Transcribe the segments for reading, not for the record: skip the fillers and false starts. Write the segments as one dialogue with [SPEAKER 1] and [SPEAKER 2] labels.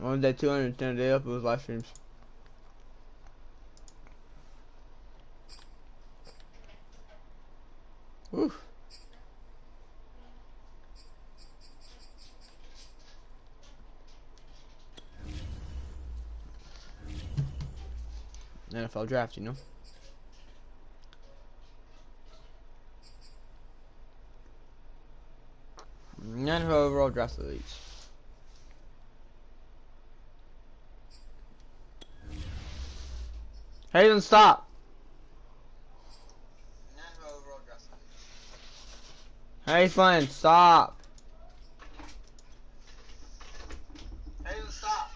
[SPEAKER 1] On day 210 day up, it was live streams. Woo. NFL draft, you know. NFL overall draft elites. Hayden, stop. Hey, fine, stop. Hayden, stop.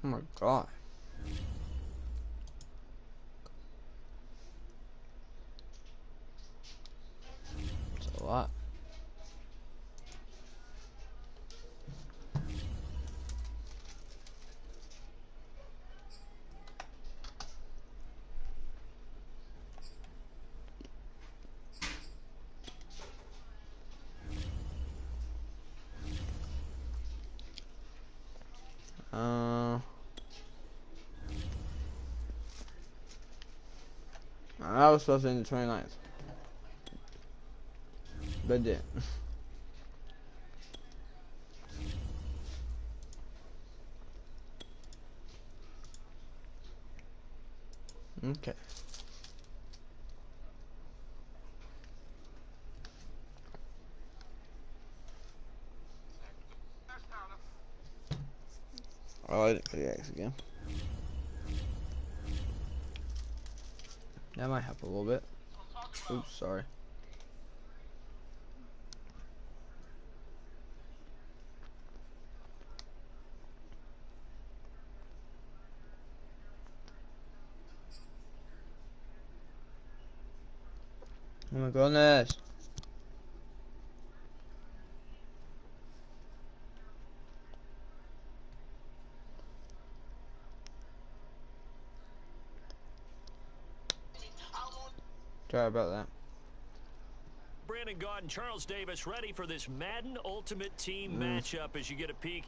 [SPEAKER 1] Oh my god. It's a lot. I was supposed to end the 29th. But didn't. Okay. Oh, I didn't click X again. That might help a little bit. Oops, sorry. Oh my goodness. Sorry about that.
[SPEAKER 2] Brandon Gaud and Charles Davis ready for this Madden Ultimate Team matchup as you get a peek.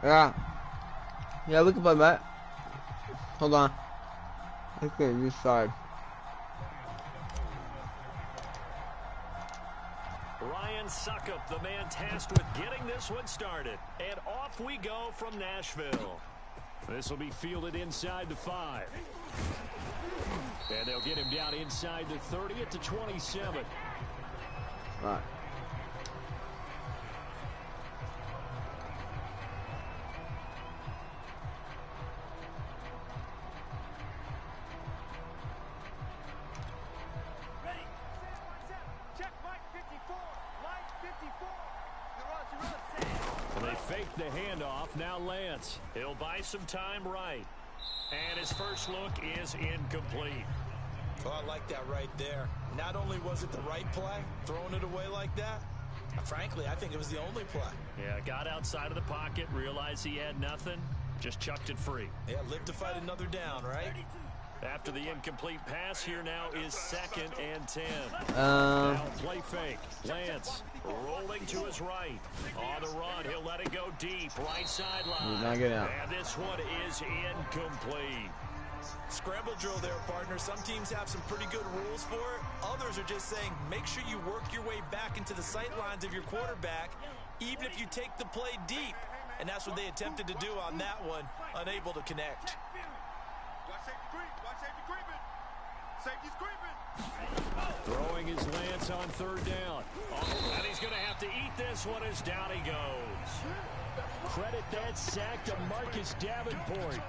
[SPEAKER 1] Yeah. Yeah, we can play that. Hold on. Okay, this side.
[SPEAKER 2] Ryan Suckup, the man tasked with getting this one started. And off we go from Nashville. This will be fielded inside the 5. And they'll get him down inside the 30 at the 27.
[SPEAKER 1] Right.
[SPEAKER 2] The handoff, now Lance. He'll buy some time right. And his first look is incomplete.
[SPEAKER 3] Oh, I like that right there. Not only was it the right play, throwing it away like that, frankly, I think it was the only play.
[SPEAKER 2] Yeah, got outside of the pocket, realized he had nothing, just chucked it free.
[SPEAKER 3] Yeah, live to fight another down, right?
[SPEAKER 2] After the incomplete pass, here now is 2nd and 10. Now play fake. Lance rolling to his right. On the run, he'll let it go deep. Right sideline.
[SPEAKER 1] Not get out.
[SPEAKER 2] And this one is incomplete.
[SPEAKER 3] Scramble drill there, partner. Some teams have some pretty good rules for it. Others are just saying, make sure you work your way back into the sight lines of your quarterback, even if you take the play deep. And that's what they attempted to do on that one, unable to connect.
[SPEAKER 4] Safety's creeping.
[SPEAKER 2] Throwing his Lance on 3rd down. Oh, and he's going to have to eat this one as down he goes. Credit that sack to Marcus Davenport.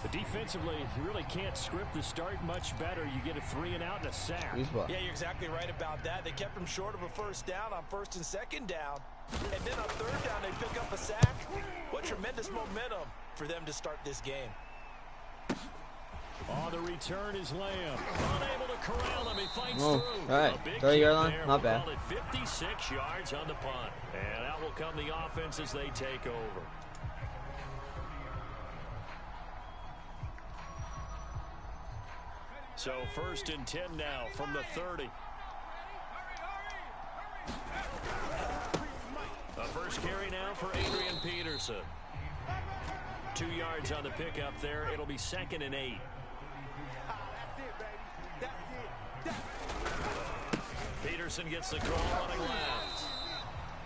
[SPEAKER 2] But defensively, you really can't script the start much better. You get a 3 and out and a sack.
[SPEAKER 3] Yeah, you're exactly right about that. They kept him short of a 1st down on 1st and 2nd down. And then on 3rd down, they pick up a sack. What tremendous momentum for them to start this game.
[SPEAKER 2] On the return is Lamb. Unable to corral him. He fights
[SPEAKER 1] Oh,
[SPEAKER 2] through.
[SPEAKER 1] all right.
[SPEAKER 2] A big
[SPEAKER 1] 30-yard
[SPEAKER 2] kick
[SPEAKER 1] line,
[SPEAKER 2] there.
[SPEAKER 1] not
[SPEAKER 2] We'll
[SPEAKER 1] bad.
[SPEAKER 2] call it 56 yards on the punt. And out will come the offense as they take over. So 1st and 10 now from the 30. A first carry now for Adrian Peterson. 2 yards on the pickup there. It'll be 2nd and 8. Peterson gets the call running left.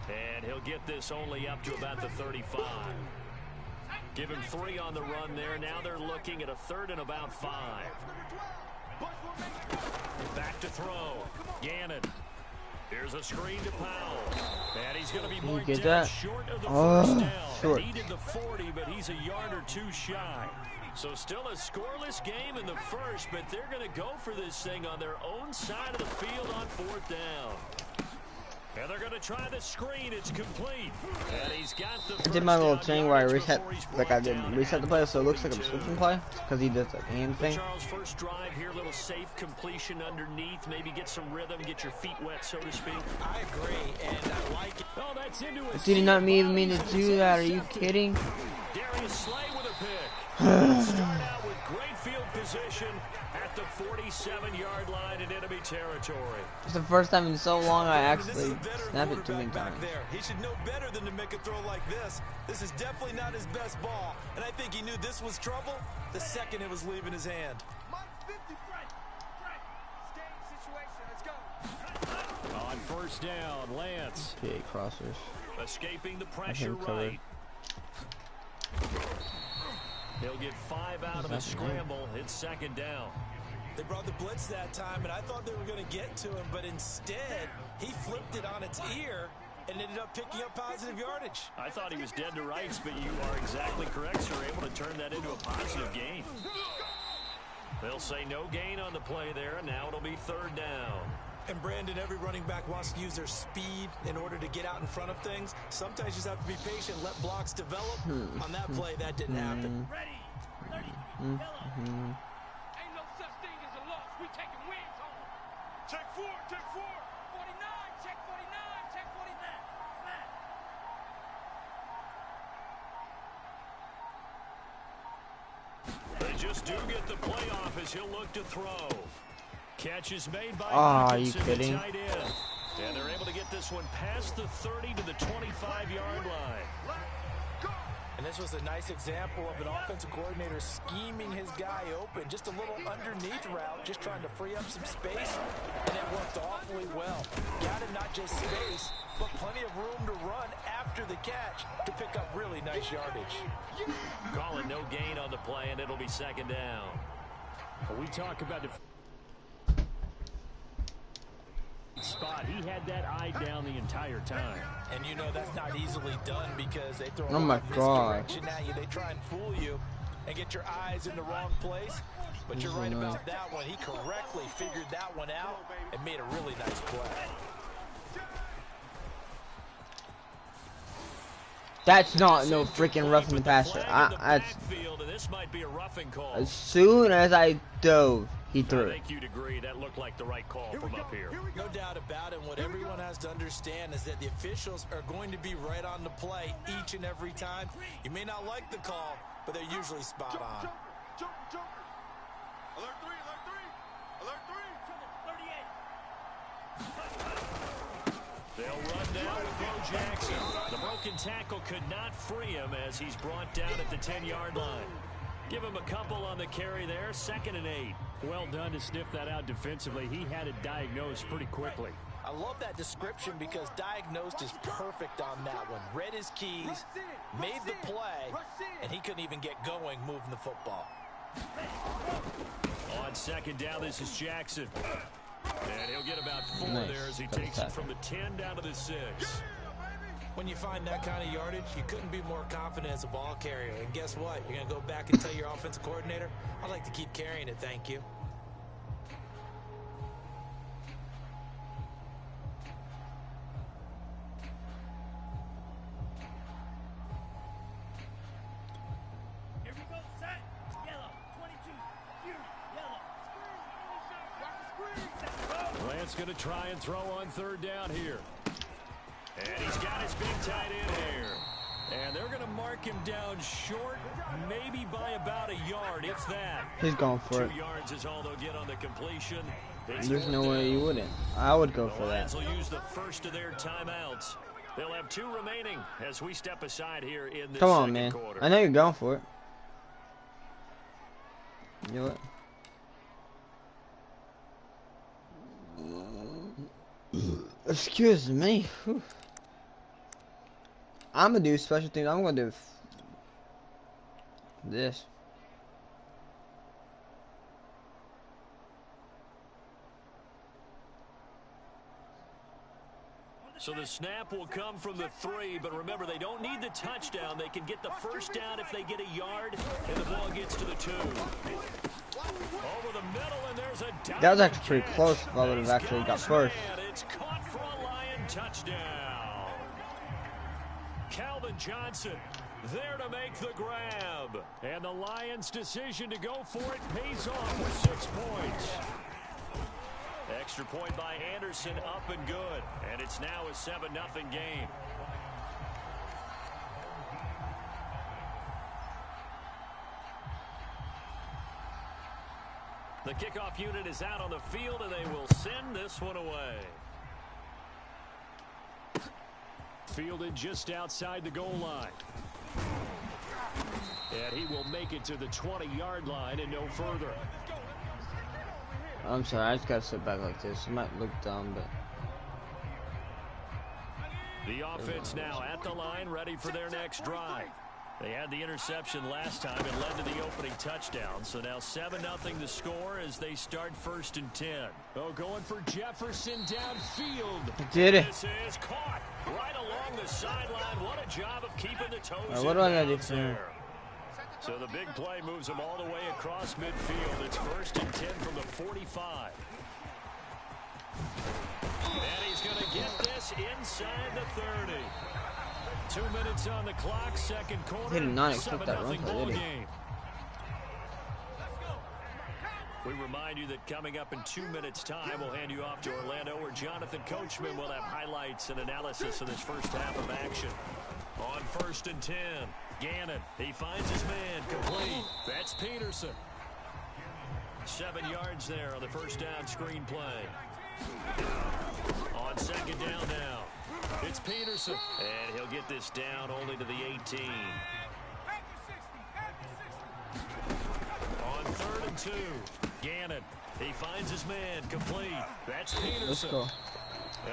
[SPEAKER 2] And he'll get this only up to about the 35. Give him 3 on the run there. Now they're looking at a 3rd and about 5. Back to throw. Gannon. Here's a screen to Powell. And he's going to be marked down short of the first down.
[SPEAKER 1] Short.
[SPEAKER 2] Needed the 40, but he's a yard or 2 shy. So still a scoreless game in the first, but they're going to go for this thing on their own side of the field on 4th down. And they're going to try the screen. It's complete. And he's got the
[SPEAKER 1] I did my little thing where I reset, like I did reset the play, so it looks like I'm switching play because he does the hand thing.
[SPEAKER 2] Charles, first drive here, little safe completion underneath, maybe get some rhythm, get your feet wet, so to speak.
[SPEAKER 3] I agree, and I like it.
[SPEAKER 2] Oh, that's into a
[SPEAKER 1] Did not even mean to do that? Are you kidding?
[SPEAKER 2] Darius Slay with a pick. Start out with great field position at the 47-yard line in enemy territory.
[SPEAKER 1] It's the first time in so long I actually snapped it too many times.
[SPEAKER 3] He should know better than to make a throw like this. This is definitely not his best ball, and I think he knew this was trouble the second it was leaving his hand.
[SPEAKER 2] On 1st down, Lance.
[SPEAKER 1] PA crossers.
[SPEAKER 2] Escaping the pressure right. He'll get 5 out of a scramble. It's 2nd down.
[SPEAKER 3] They brought the blitz that time, and I thought they were going to get to him, but instead, he flipped it on its ear and ended up picking up positive yardage.
[SPEAKER 2] I thought he was dead to rights, but you are exactly correct, sir. Able to turn that into a positive gain. They'll say no gain on the play there, and now it'll be 3rd down.
[SPEAKER 3] And Brandon, every running back wants to use their speed in order to get out in front of things. Sometimes you just have to be patient, let blocks develop. On that play, that didn't happen.
[SPEAKER 4] Ready, 30, yellow. Ain't no such thing as a loss. We taking wins home. Check 4, check 4. 49, check 49, check 49.
[SPEAKER 2] They just do get the playoff as he'll look to throw. Catch is made by
[SPEAKER 1] are you
[SPEAKER 2] Hawkinson, the
[SPEAKER 1] kidding?
[SPEAKER 2] tight end. And they're able to get this one past the 30 to the 25-yard line.
[SPEAKER 3] And this was a nice example of an offensive coordinator scheming his guy open. Just a little underneath route, just trying to free up some space, and it worked awfully well. Got him not just space, but plenty of room to run after the catch to pick up really nice yardage.
[SPEAKER 2] Calling no gain on the play, and it'll be 2nd down.
[SPEAKER 5] Well, we talk about the spot. He had that eye down the entire time.
[SPEAKER 3] And you know that's not easily done because they throw
[SPEAKER 1] Oh my God.
[SPEAKER 3] misdirection at you. They try and fool you and get your eyes in the wrong place. But you're right about that one. He correctly figured that one out and made a really nice play.
[SPEAKER 1] That's not no freaking roughing the passer.
[SPEAKER 2] This might be a roughing call.
[SPEAKER 1] As soon as I dove, he threw
[SPEAKER 2] I
[SPEAKER 1] it.
[SPEAKER 2] think you'd agree that looked like the right call from up here.
[SPEAKER 3] No doubt about it. What everyone has to understand is that the officials are going to be right on the play each and every time. You may not like the call, but they're usually spot on.
[SPEAKER 4] Joker. Alert 3, alert 3.
[SPEAKER 2] They'll run down with Bo Jackson. The broken tackle could not free him as he's brought down at the 10-yard line. Give him a couple on the carry there. 2nd and 8.
[SPEAKER 5] Well done to sniff that out defensively. He had it diagnosed pretty quickly.
[SPEAKER 3] I love that description because diagnosed is perfect on that one. Read his keys, made the play, and he couldn't even get going moving the football.
[SPEAKER 2] On 2nd down, this is Jackson. And he'll get about 4
[SPEAKER 1] Nice.
[SPEAKER 2] there as he takes it from the 10 down to the 6.
[SPEAKER 3] When you find that kind of yardage, you couldn't be more confident as a ball carrier. And guess what? You're going to go back and tell your offensive coordinator, I'd like to keep carrying it, thank you.
[SPEAKER 4] Here we go, set. Yellow, 22. Fury, yellow. Watch the screen.
[SPEAKER 2] Lance going to try and throw on third down here. And he's got his big tight end here. And they're going to mark him down short, maybe by about a yard, if that.
[SPEAKER 1] He's going for it.
[SPEAKER 2] 2 yards is all they'll get on the completion.
[SPEAKER 1] There's no way you wouldn't. I would go for that.
[SPEAKER 2] The Lions will use the first of their timeouts. They'll have 2 remaining as we step aside here in this
[SPEAKER 1] Come on,
[SPEAKER 2] second
[SPEAKER 1] man.
[SPEAKER 2] quarter.
[SPEAKER 1] I know you're going for it. You know what? Excuse me. Whew. I'm gonna do special things. I'm gonna do this.
[SPEAKER 2] So the snap will come from the 3, but remember, they don't need the touchdown. They can get the first down if they get a yard, and the ball gets to the 2. Over the middle, and there's a
[SPEAKER 1] that was actually pretty close if I would have actually got first.
[SPEAKER 2] It's caught for a Lion touchdown. Calvin Johnson there to make the grab. And the Lions' decision to go for it pays off with 6 points. Extra point by Anderson, up and good. And it's now a 7-0 game. The kickoff unit is out on the field, and they will send this one away. Fielded just outside the goal line. And he will make it to the 20-yard line and no further.
[SPEAKER 1] I'm sorry, I just gotta sit back like this. It might look dumb, but
[SPEAKER 2] the offense now at the line, ready for their next drive. They had the interception last time and led to the opening touchdown. So now 7-0 the score as they start 1st and 10. Oh, going for Jefferson downfield.
[SPEAKER 1] Did it?
[SPEAKER 2] This is caught right along the sideline. What a job of keeping the toes
[SPEAKER 1] what do I gotta do
[SPEAKER 2] there. So the big play moves him all the way across midfield. It's 1st and 10 from the 45. And he's going to get this inside the 30. 2 minutes on the clock, second quarter.
[SPEAKER 1] He did not expect that run,
[SPEAKER 2] ball
[SPEAKER 1] did he?
[SPEAKER 2] game. We remind you that coming up in 2 minutes' time, we'll hand you off to Orlando, where Jonathan Coachman will have highlights and analysis of this first half of action. On 1st and 10, Gannon, he finds his man, complete. That's Peterson. 7 yards there on the first down screen play. On 2nd down now, it's Peterson. And he'll get this down only to the 18. On 3rd and 2, Gannon, he finds his man, complete. That's Peterson.
[SPEAKER 1] Let's go.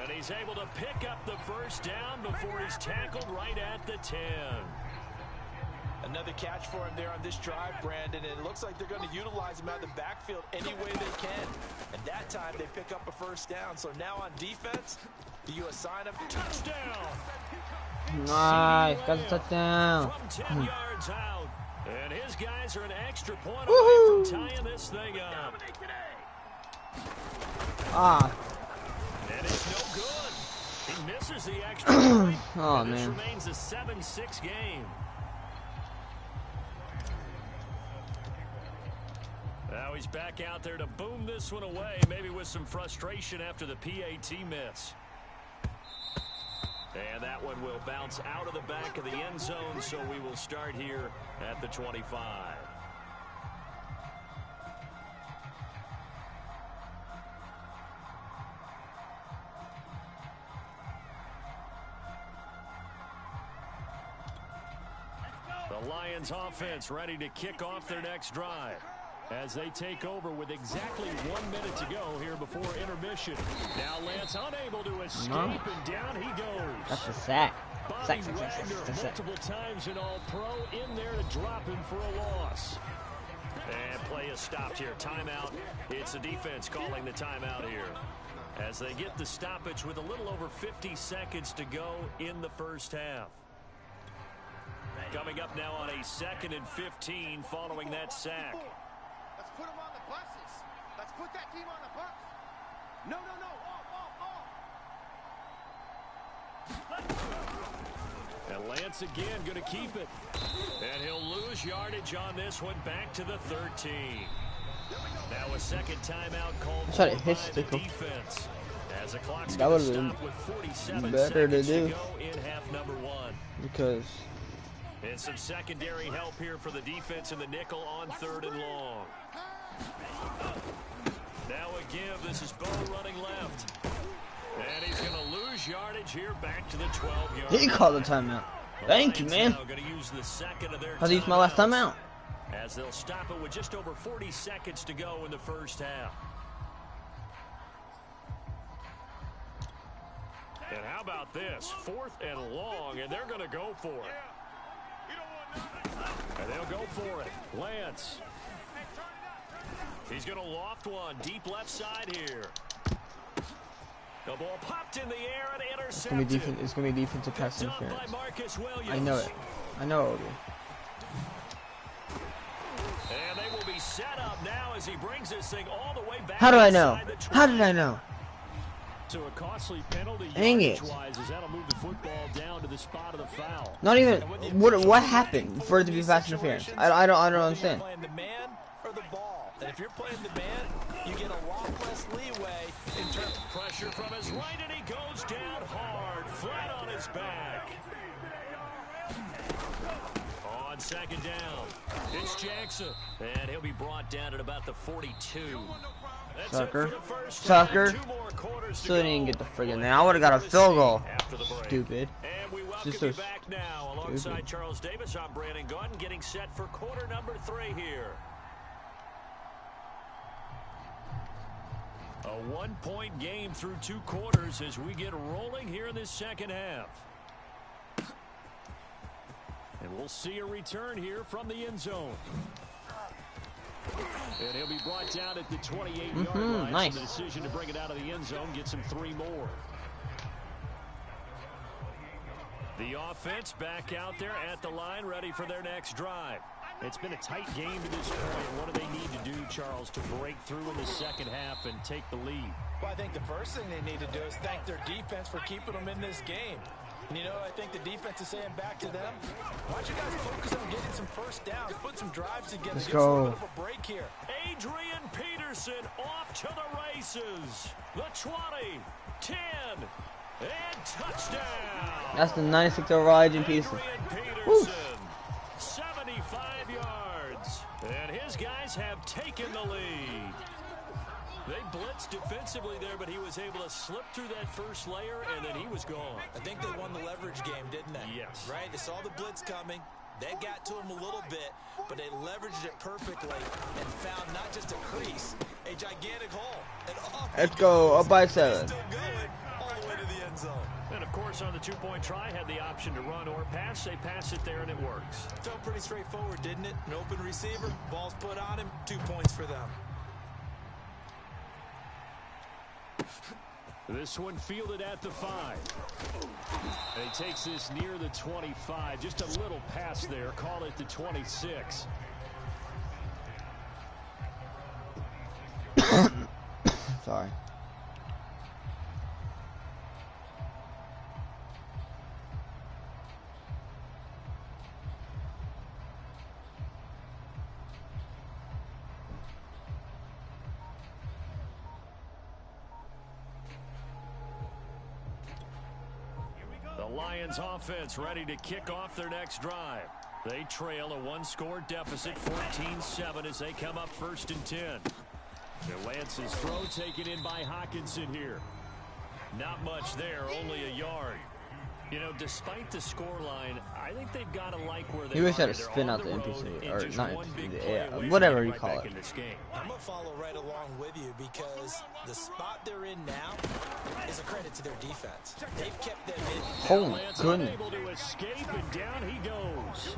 [SPEAKER 2] And he's able to pick up the first down before he's tackled right at the 10.
[SPEAKER 3] Another catch for him there on this drive, Brandon. And it looks like they're going to utilize him out of the backfield any way they can. And that time they pick up a first down. So now on defense, do you assign him touchdown?
[SPEAKER 1] Nice, got the touchdown.
[SPEAKER 2] From 10 yards out. And his guys are an extra point away from tying this thing up.
[SPEAKER 1] Ah.
[SPEAKER 2] And it's no good. He misses the extra point.
[SPEAKER 1] Oh,
[SPEAKER 2] and this
[SPEAKER 1] man.
[SPEAKER 2] remains a 7-6 game. Now he's back out there to boom this one away, maybe with some frustration after the PAT miss. And that one will bounce out of the back of the end zone, so we will start here at the 25. The Lions offense ready to kick off their next drive as they take over with exactly 1 minute to go here before intermission. Now Lance unable to escape, and down he goes.
[SPEAKER 1] That's a sack.
[SPEAKER 2] Bobby Wagner multiple times in All-Pro, in there to drop him for a loss. And play is stopped here. Timeout. It's the defense calling the timeout here as they get the stoppage with a little over 50 seconds to go in the first half. Coming up now on a 2nd and 15 following that sack.
[SPEAKER 4] Let's put them on the buses. Let's put that team on the bus. No, no, no.
[SPEAKER 2] And Lance again going to keep it. And he'll lose yardage on this one, back to the 13. Now a second timeout called for by the defense. As the clock's
[SPEAKER 1] That
[SPEAKER 2] going
[SPEAKER 1] would
[SPEAKER 2] to
[SPEAKER 1] have
[SPEAKER 2] stop with 47
[SPEAKER 1] been better to
[SPEAKER 2] seconds
[SPEAKER 1] do.
[SPEAKER 2] to go in half number one.
[SPEAKER 1] Because
[SPEAKER 2] And some secondary help here for the defense in the nickel on 3rd and long. Now a give. This is Bo running left. And he's going to lose yardage here back to the 12-yard line.
[SPEAKER 1] he called the timeout. Thank you, man. I'll use my last timeout.
[SPEAKER 2] As they'll stop it with just over 40 seconds to go in the first half. And how about this? 4th and long, and they're going to go for it. And they'll go for it. Lance. He's going to loft one deep left side here. The ball popped in the air and intercepted.
[SPEAKER 1] It's gonna be defensive pass interference. I know it. I know it will be.
[SPEAKER 2] And they will be set up now as he brings this thing all the way back.
[SPEAKER 1] How do I know? How did I know?
[SPEAKER 5] So a costly penalty.
[SPEAKER 1] Dang it.
[SPEAKER 5] Wise, as that'll move the football down to the spot of the foul.
[SPEAKER 1] Not even. What happened for it to be pass interference? I don't understand.
[SPEAKER 3] Playing the man or the ball. And if you're playing the man, you get a lot less leeway in terms of
[SPEAKER 2] pressure from his right, and he goes down hard, flat on his back. On 2nd down, it's Jackson, and he'll be brought down at about the 42.
[SPEAKER 1] Sucker. Still didn't get the friggin' thing. I would have got a field goal. Stupid.
[SPEAKER 2] And we welcome
[SPEAKER 1] Just
[SPEAKER 2] you
[SPEAKER 1] so
[SPEAKER 2] back now. Alongside Charles Davis, I'm Brandon Gordon, getting set for quarter number 3 here. A 1-point game through 2 quarters as we get rolling here in this second half. And we'll see a return here from the end zone. And he'll be brought down at the 28-yard line.
[SPEAKER 1] Nice.
[SPEAKER 2] So the decision to bring it out of the end zone gets him 3 more. The offense back out there at the line, ready for their next drive. It's been a tight game to this point. What do they need to do, Charles, to break through in the second half and take the lead?
[SPEAKER 3] Well, I think the first thing they need to do is thank their defense for keeping them in this game. And, you know, I think the defense is saying back to them, why don't you guys focus on getting some first downs, put some drives together,
[SPEAKER 1] Let's
[SPEAKER 3] get us a little
[SPEAKER 1] go.
[SPEAKER 3] bit of a break here.
[SPEAKER 2] Adrian Peterson off to the races. The 20, 10, and touchdown.
[SPEAKER 1] That's the 96 overall Adrian Peterson.
[SPEAKER 2] Peterson, 75 yards. And his guys have taken the lead. They blitzed defensively there, but he was able to slip through that first layer, and then he was gone.
[SPEAKER 3] I think they won the leverage game, didn't they?
[SPEAKER 2] Yes.
[SPEAKER 3] Right? They saw the blitz coming. They got to him a little bit, but they leveraged it perfectly and found not just a crease, a gigantic hole. And
[SPEAKER 1] Let's go up by 7.
[SPEAKER 3] Still going all the way to the end zone.
[SPEAKER 2] And, of course, on the 2-point try, had the option to run or pass. They pass it there, and it works.
[SPEAKER 3] Felt pretty straightforward, didn't it? An open receiver, ball's put on him, 2 points for them.
[SPEAKER 5] This one fielded at the 5. And he takes this near the 25. Just a little pass there. Call it the 26.
[SPEAKER 1] Sorry.
[SPEAKER 2] The Lions offense ready to kick off their next drive. They trail a 1-score deficit, 14-7 as they come up 1st and 10. And Lance's throw taken in by Hawkinson here. Not much there, only a yard. You know, despite the scoreline, I think they've got to like where they
[SPEAKER 1] You wish
[SPEAKER 2] are.
[SPEAKER 1] had to
[SPEAKER 2] They're
[SPEAKER 1] spin
[SPEAKER 2] on
[SPEAKER 1] out the
[SPEAKER 2] road
[SPEAKER 1] NPC,
[SPEAKER 2] and
[SPEAKER 1] or
[SPEAKER 2] just
[SPEAKER 1] not
[SPEAKER 2] one
[SPEAKER 1] NPC,
[SPEAKER 2] big
[SPEAKER 1] yeah,
[SPEAKER 2] play away from
[SPEAKER 1] whatever
[SPEAKER 2] getting
[SPEAKER 1] you
[SPEAKER 2] right
[SPEAKER 1] call
[SPEAKER 2] back
[SPEAKER 1] it.
[SPEAKER 2] in this game.
[SPEAKER 3] I'm going to follow right along with you because the spot they're in now is a credit to their defense. They've kept them in.
[SPEAKER 1] Holy
[SPEAKER 2] Lance
[SPEAKER 1] goodness.
[SPEAKER 2] unable to escape, and down he goes.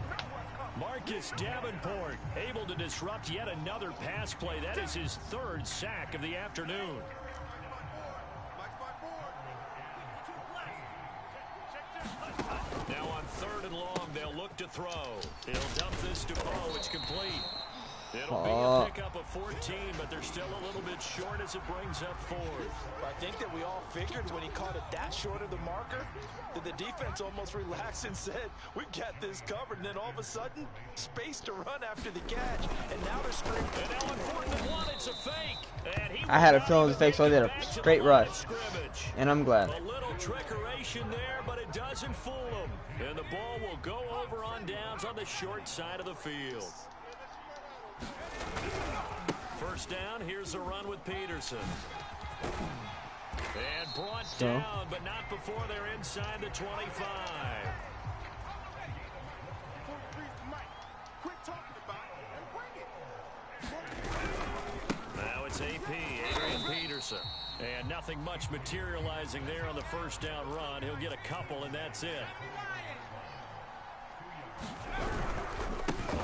[SPEAKER 2] Marcus Davenport able to disrupt yet another pass play. That is his 3rd sack of the afternoon. Now on 3rd and long, they'll look to throw. He'll dump this to Bo. It's complete. It'll be a pickup of 14, but they're still a little bit short as it brings up 4th.
[SPEAKER 3] I think that we all figured when he caught it that short of the marker that the defense almost relaxed and said, we got this covered. And then all of a sudden, space to run after the catch. And now they're screaming.
[SPEAKER 2] And now on 4th and 1, it's a fake. And
[SPEAKER 1] I had a feeling it was a fake, so I did a straight rush. And I'm glad.
[SPEAKER 2] A little trickeration there, but it doesn't fool them. And the ball will go over on downs on the short side of the field. First down, here's a run with Peterson. And brought down, but not before they're inside the 25. Now it's AP, Adrian Peterson. And nothing much materializing there on the first down run. He'll get a couple, and that's it.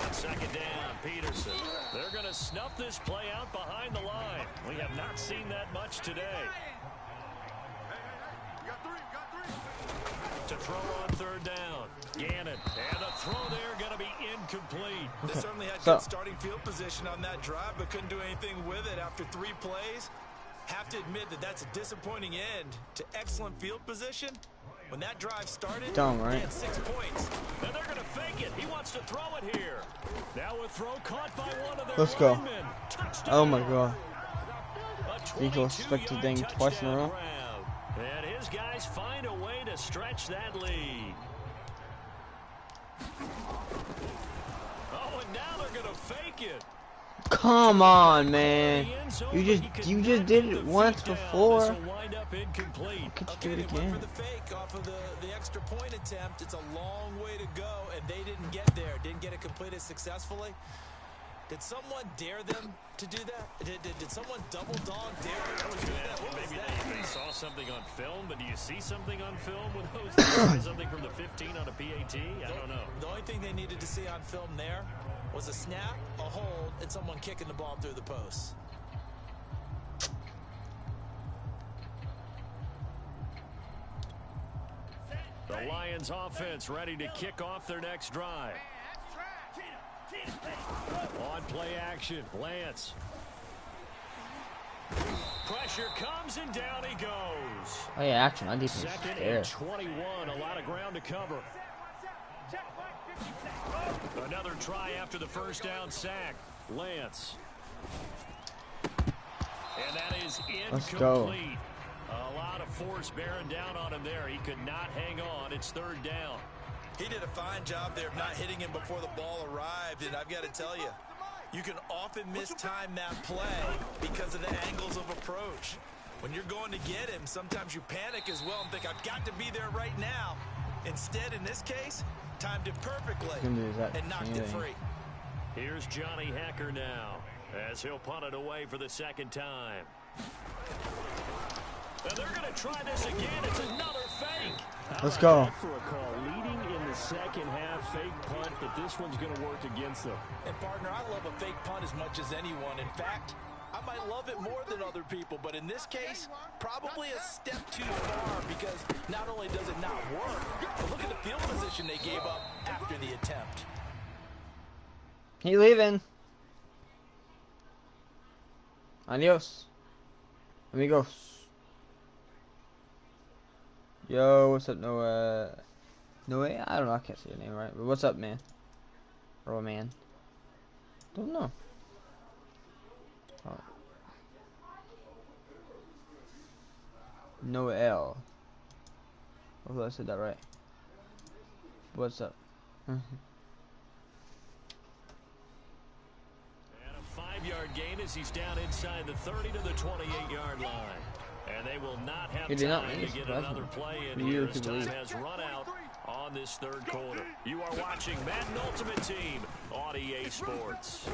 [SPEAKER 2] On second down, Peterson. They're going to snuff this play out behind the line. We have not seen that much today. To throw on third down, Gannon. And the throw there going to be incomplete.
[SPEAKER 3] They certainly had good starting field position on that drive, but couldn't do anything with it after 3 plays. Have to admit that that's a disappointing end to excellent field position. When that drive started,
[SPEAKER 1] dumb, right?
[SPEAKER 3] They had 6 points.
[SPEAKER 2] And they're going to fake it. He wants to throw it here. Now a throw caught by one of their
[SPEAKER 1] Let's go.
[SPEAKER 2] linemen. Touchdown.
[SPEAKER 1] Oh my god.
[SPEAKER 2] Eagle
[SPEAKER 1] expected dang twice in a row.
[SPEAKER 2] And his guys find a way to stretch that lead. Oh, and now they're going to fake it.
[SPEAKER 1] Come on, man. You just did it once before.
[SPEAKER 2] Could you
[SPEAKER 1] do it again?
[SPEAKER 3] For the fake off of the extra point attempt, it's a long way to go, and they didn't get there. Didn't get it completed successfully. Did someone dare them to do that? Did someone double dog dare them to do that?
[SPEAKER 2] Maybe they saw something on film, but do you see something on film with those? Something from the 15 on a PAT? I don't know.
[SPEAKER 3] The only thing they needed to see on film there was a snap, a hold, and someone kicking the ball through the post.
[SPEAKER 2] The Lions offense ready to kick off their next drive. On play action, Lance. Pressure comes and down he goes.
[SPEAKER 1] Oh yeah, action. I defense.
[SPEAKER 2] Second and 21, a lot of ground to cover. Another try after the first down sack. Lance. And that is incomplete.
[SPEAKER 1] Let's go.
[SPEAKER 2] A lot of force bearing down on him there. He could not hang on. It's third down.
[SPEAKER 3] He did a fine job there of not hitting him before the ball arrived, and I've got to tell you, you can often mistime that play because of the angles of approach. When you're going to get him, sometimes you panic as well and think, I've got to be there right now. Instead, in this case, timed it perfectly and knocked it free.
[SPEAKER 2] Here's Johnny Hacker now as he'll punt it away for the second time. And they're going to try this again. It's another fake.
[SPEAKER 1] Let's go.
[SPEAKER 5] For a call leading in the second half, fake punt, but this one's going to work against them.
[SPEAKER 3] And partner, I love a fake punt as much as anyone. In fact, I might love it more than other people, but in this case, probably a step too far because not only does it not work, but look at the field position they gave up after the attempt.
[SPEAKER 1] He leaving. Adios. Amigos. Yo, what's up, Noah? Noah? I don't know, I can't say your name right. But what's up, man? Bro, man. Don't know. Oh. Noel. Hopefully I said that right. What's up?
[SPEAKER 2] And a 5-yard gain as he's down inside the 30 to the 28-yard line. And they will not have time to get another play in here as time has run out on this third quarter. You are watching Madden Ultimate Team on EA Sports.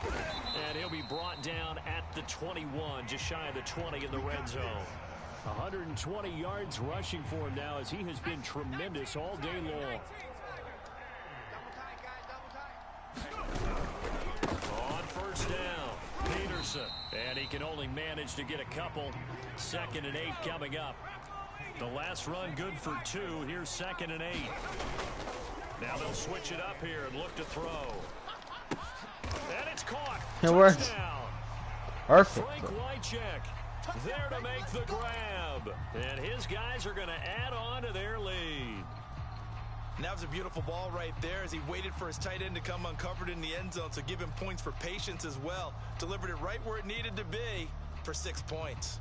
[SPEAKER 2] And he'll be brought down at the 21, just shy of the 20 in the red zone.
[SPEAKER 5] 120 yards rushing for him now as he has been tremendous all day long.
[SPEAKER 2] On first down, Peterson. And he can only manage to get a couple. 2nd and 8 coming up. The last run good for 2. Here's 2nd and 8. Now they'll switch it up here and look to throw. And
[SPEAKER 5] That's caught.
[SPEAKER 1] It worked.
[SPEAKER 5] Touchdown.
[SPEAKER 1] Perfect.
[SPEAKER 5] Frank Wycheck there to make the grab. And his guys are going to add on to their lead.
[SPEAKER 3] And that was a beautiful ball right there as he waited for his tight end to come uncovered in the end zone, so give him points for patience as well. Delivered it right where it needed to be for 6 points.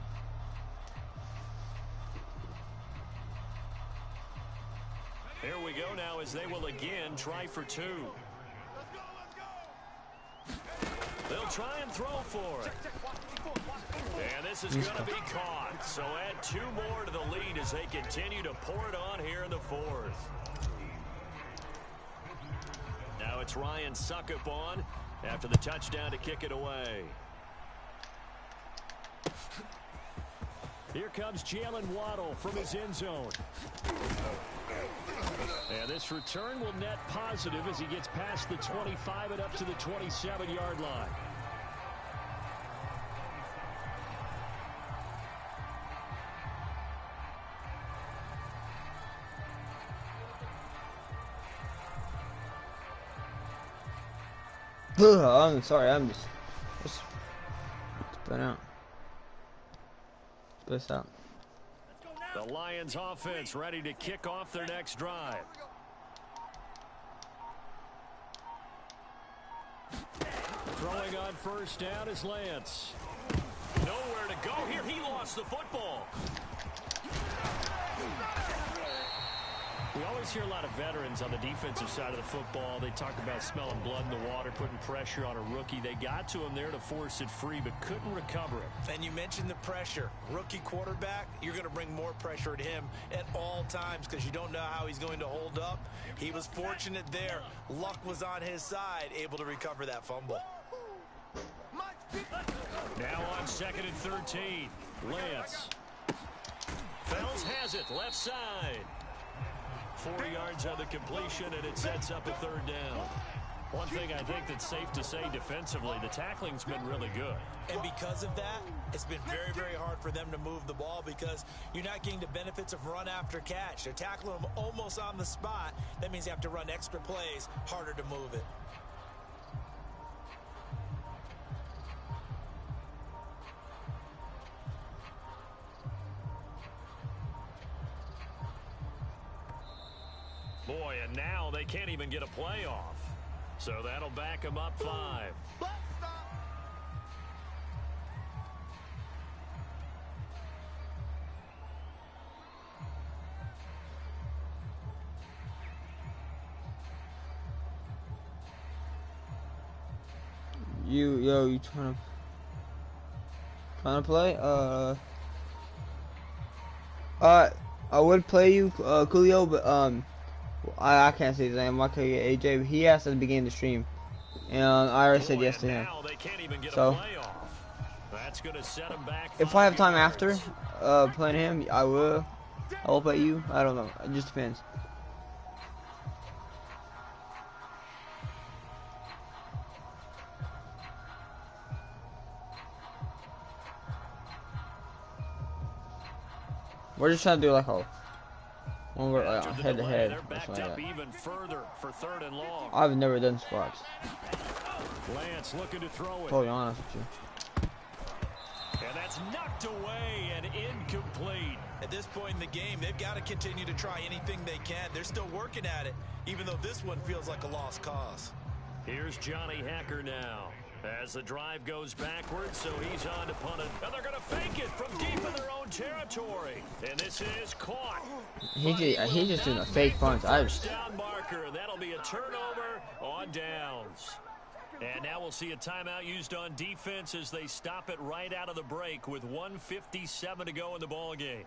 [SPEAKER 5] Here we go now as they will again try for 2. They'll try and throw for it. And this is going to be caught. So add 2 more to the lead as they continue to pour it on here in the 4th. Now it's Ryan Suckup on after the touchdown to kick it away. Here comes Jalen Waddle from his end zone. And this return will net positive as he gets past the 25 and up to the 27-yard line.
[SPEAKER 1] I'm sorry, I'm just spun out. Spit out.
[SPEAKER 5] The Lions offense ready to kick off their next drive. Throwing on first down is Lance. Nowhere to go here. He lost the football. We always hear a lot of veterans on the defensive side of the football. They talk about smelling blood in the water, putting pressure on a rookie. They got to him there to force it free, but couldn't recover it.
[SPEAKER 3] And you mentioned the pressure. Rookie quarterback, you're going to bring more pressure at him at all times because you don't know how he's going to hold up. He was fortunate there. Luck was on his side, able to recover that fumble.
[SPEAKER 5] Now on 2nd and 13. Lance. Fells has it, left side. 4 yards on the completion, and it sets up a 3rd down. One thing I think that's safe to say defensively, the tackling's been really good.
[SPEAKER 3] And because of that, it's been very, very hard for them to move the ball because you're not getting the benefits of run after catch. They're tackling them almost on the spot. That means they have to run extra plays, harder to move it.
[SPEAKER 5] Boy, and now they can't even get a play off. So that'll back them up 5.
[SPEAKER 1] You trying to play? I would play you, Coolio, but I can't say his name. I could get AJ, but he asked at the beginning of the stream, and I already said yes to him. So if I have time after playing him, I will play you. I don't know. It just depends. We're just trying to do like a when we're head to head.
[SPEAKER 5] Even further for 3rd and long.
[SPEAKER 1] I've never done squats.
[SPEAKER 5] Lance looking to throw it.
[SPEAKER 1] Totally honest with you.
[SPEAKER 5] And that's knocked away and incomplete.
[SPEAKER 3] At this point in the game, they've got to continue to try anything they can. They're still working at it, even though this one feels like a lost cause.
[SPEAKER 5] Here's Johnny Hacker now. As the drive goes backwards, so he's on to punt it. And they're going to fake it from deep in their own territory. And this is caught.
[SPEAKER 1] He just doing a fake punt.
[SPEAKER 5] Down marker. That'll be a turnover on downs. And now we'll see a timeout used on defense as they stop it right out of the break with 1:57 to go in the ball game.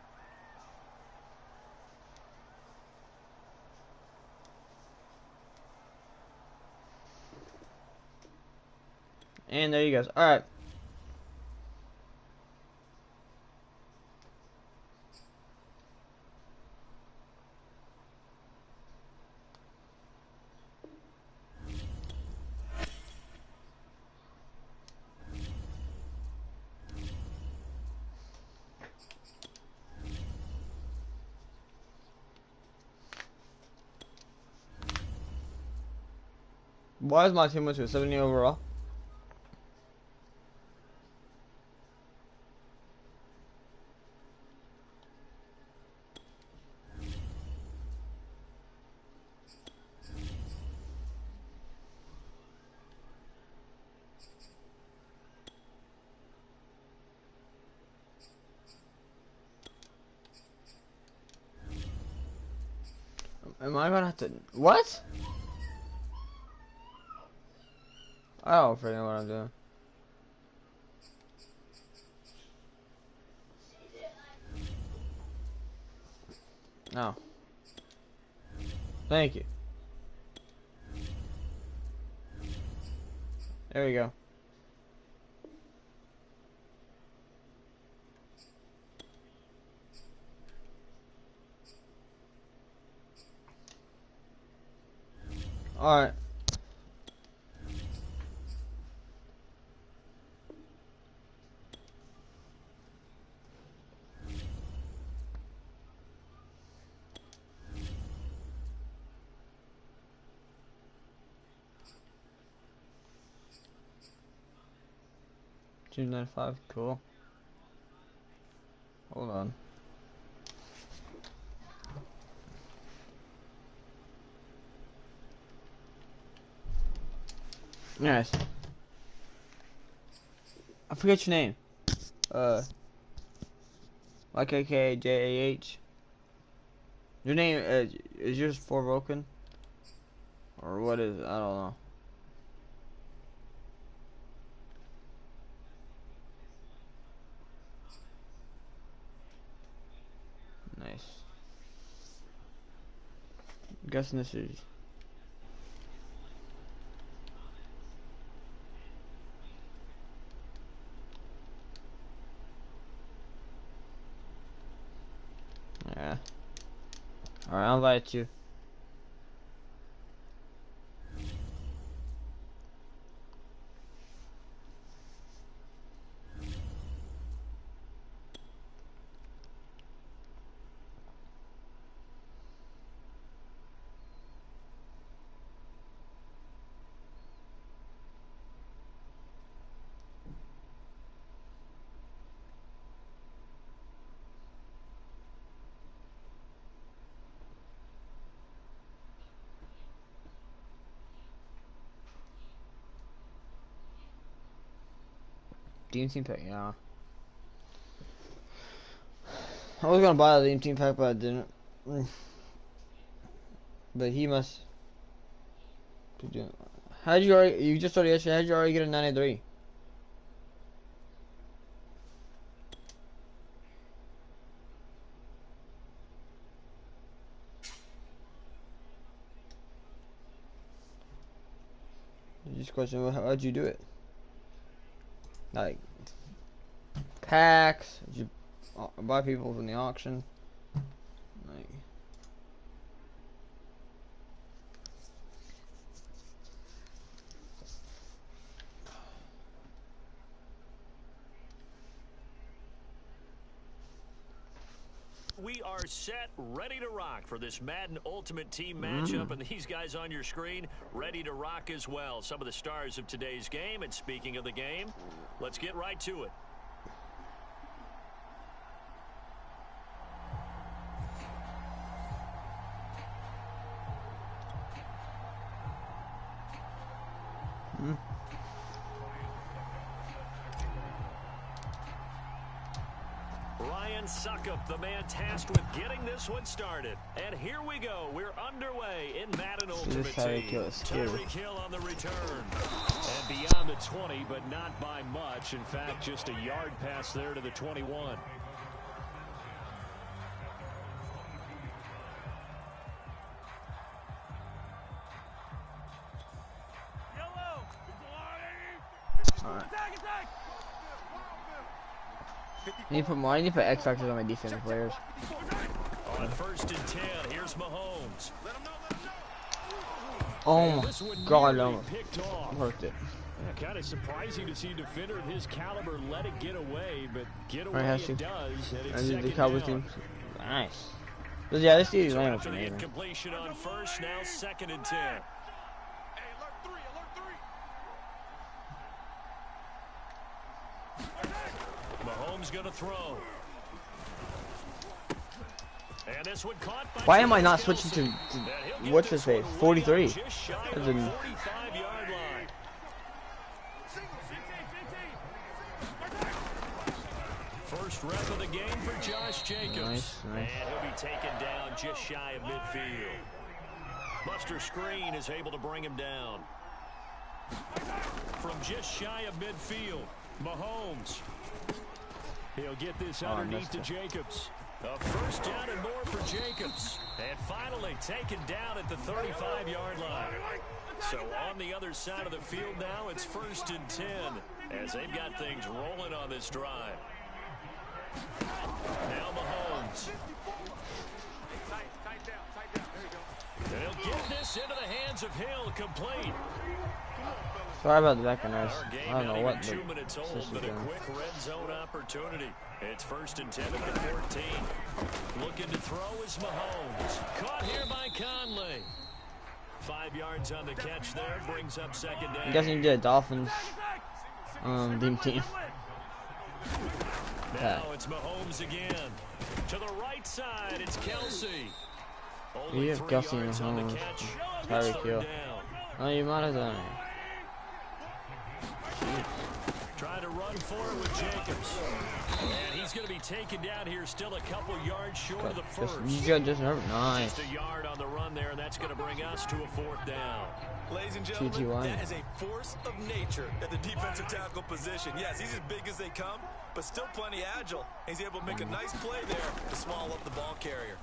[SPEAKER 1] And there you go. All right. Why is my team went to a 70 overall? Am I gonna have to? What? I don't freaking know what I'm doing. No. Thank you. There we go. Alright. June 95, cool. Hold on. Nice. I forget your name. YKKJAH. Your name is yours for Vulcan? Or what is it? I don't know. Nice. I'm guessing this is. Yeah. Alright, I'll invite you. Team pack, yeah. I was gonna buy the team pack, but I didn't. But he must. How'd you already? You just started yesterday. How'd you already get a 93? Just question, how'd you do it? Like packs? Did you buy people from the auction? Like.
[SPEAKER 2] We are set, ready to rock for this Madden Ultimate Team matchup, and these guys on your screen ready to rock as well. Some of the stars of today's game, and speaking of the game, let's get right to it. Suckup, the man tasked with getting this one started. And here we go. We're underway in Madden Ultimate Team. Tyreek Hill on the return. And beyond the 20, but not by much. In fact, just a yard pass there to the 21.
[SPEAKER 1] I need to put X factors on my defensive players.
[SPEAKER 2] On 1st and 10, here's Mahomes.
[SPEAKER 1] Oh my God, almost worked it.
[SPEAKER 2] Yeah, kind of surprising to see a defender of his caliber let it get away, but get away it does. And it's second down.
[SPEAKER 1] Nice. But yeah, this dude's laying with me.
[SPEAKER 2] Completion on 1st, now 2nd and 10. Mahomes going to throw. And this one caught by
[SPEAKER 1] why am I not switching to what's his face? 43. That's a
[SPEAKER 2] 45-yard line. First rep of the game for Josh Jacobs.
[SPEAKER 1] Nice.
[SPEAKER 2] And he'll be taken down just shy of midfield.
[SPEAKER 5] Buster screen is able to bring him down. From just shy of midfield, Mahomes. He'll get this underneath to Jacobs. A first down and more for Jacobs. And finally taken down at the 35-yard line. So on the other side of the field now, it's 1st and 10 as they've got things rolling on this drive. Now Mahomes. And he'll get this into the hands of Hill, complete.
[SPEAKER 1] Sorry about the background noise. I don't know what
[SPEAKER 5] 2 minutes old, but a quick red zone opportunity. It's 1st and 10 at the 14. Looking to throw is Mahomes. Caught here by Conley. 5 yards on the catch there, brings up 2nd down.
[SPEAKER 1] I'm guessing you did a Dolphins team.
[SPEAKER 5] Now it's Mahomes again. To the right side, it's Kelsey.
[SPEAKER 1] We have Kelsey and Mahomes. Tyreek Hill. Oh, you might have done it.
[SPEAKER 5] Trying to run forward with Jacobs. And he's going to be taken down here, still a couple yards short of the first.
[SPEAKER 1] Just nice.
[SPEAKER 5] Just a yard on the run there, and that's going to bring us to a 4th down.
[SPEAKER 3] Ladies and gentlemen, that is a force of nature at the defensive tackle position. Yes, he's as big as they come, but still plenty agile. He's able to make a nice play there to swallow up the ball carrier.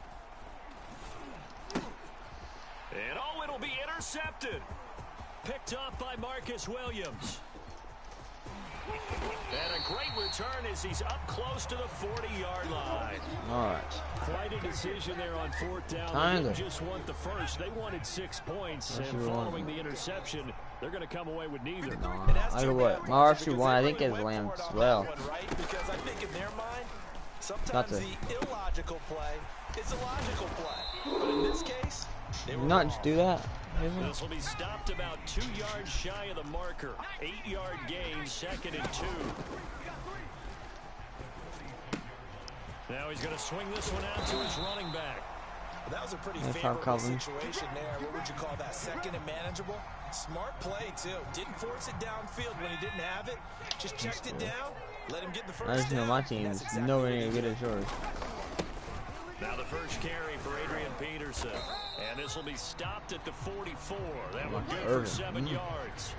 [SPEAKER 5] And oh, it'll be intercepted. Picked off by Marcus Williams. And a great return as he's up close to the 40-yard line.
[SPEAKER 1] All right.
[SPEAKER 5] Quite a decision there on 4th down. They didn't just want the first. They wanted 6 points. And following the interception, they're going to come away with neither.
[SPEAKER 1] I know what. My RC1, I think, is Lamb as well.
[SPEAKER 3] Because I think in their mind, sometimes the illogical play is a logical play. But in this case, they were
[SPEAKER 1] not just do that.
[SPEAKER 5] This will be stopped about 2 yards shy of the marker. 8-yard gain, 2nd and 2. Now he's going to swing this one out to his running back.
[SPEAKER 3] Well, that was a pretty favorable situation there. What would you call that? 2nd and manageable? Smart play, too. Didn't force it downfield when he didn't have it. Just checked it down. Let him get the first down.
[SPEAKER 1] I just know my team is nowhere near good as yours.
[SPEAKER 5] Now the first carry for Adrian Peterson. And this will be stopped at the 44. That one good for 7 yards.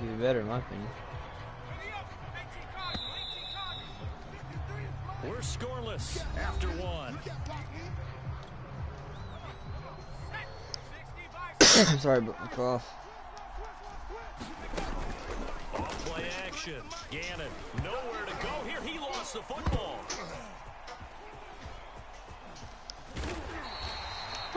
[SPEAKER 1] He's better in my opinion.
[SPEAKER 5] We're scoreless after 1.
[SPEAKER 1] I'm sorry, but I'm off.
[SPEAKER 5] Off play action. Gannon nowhere to go here. He lost the football.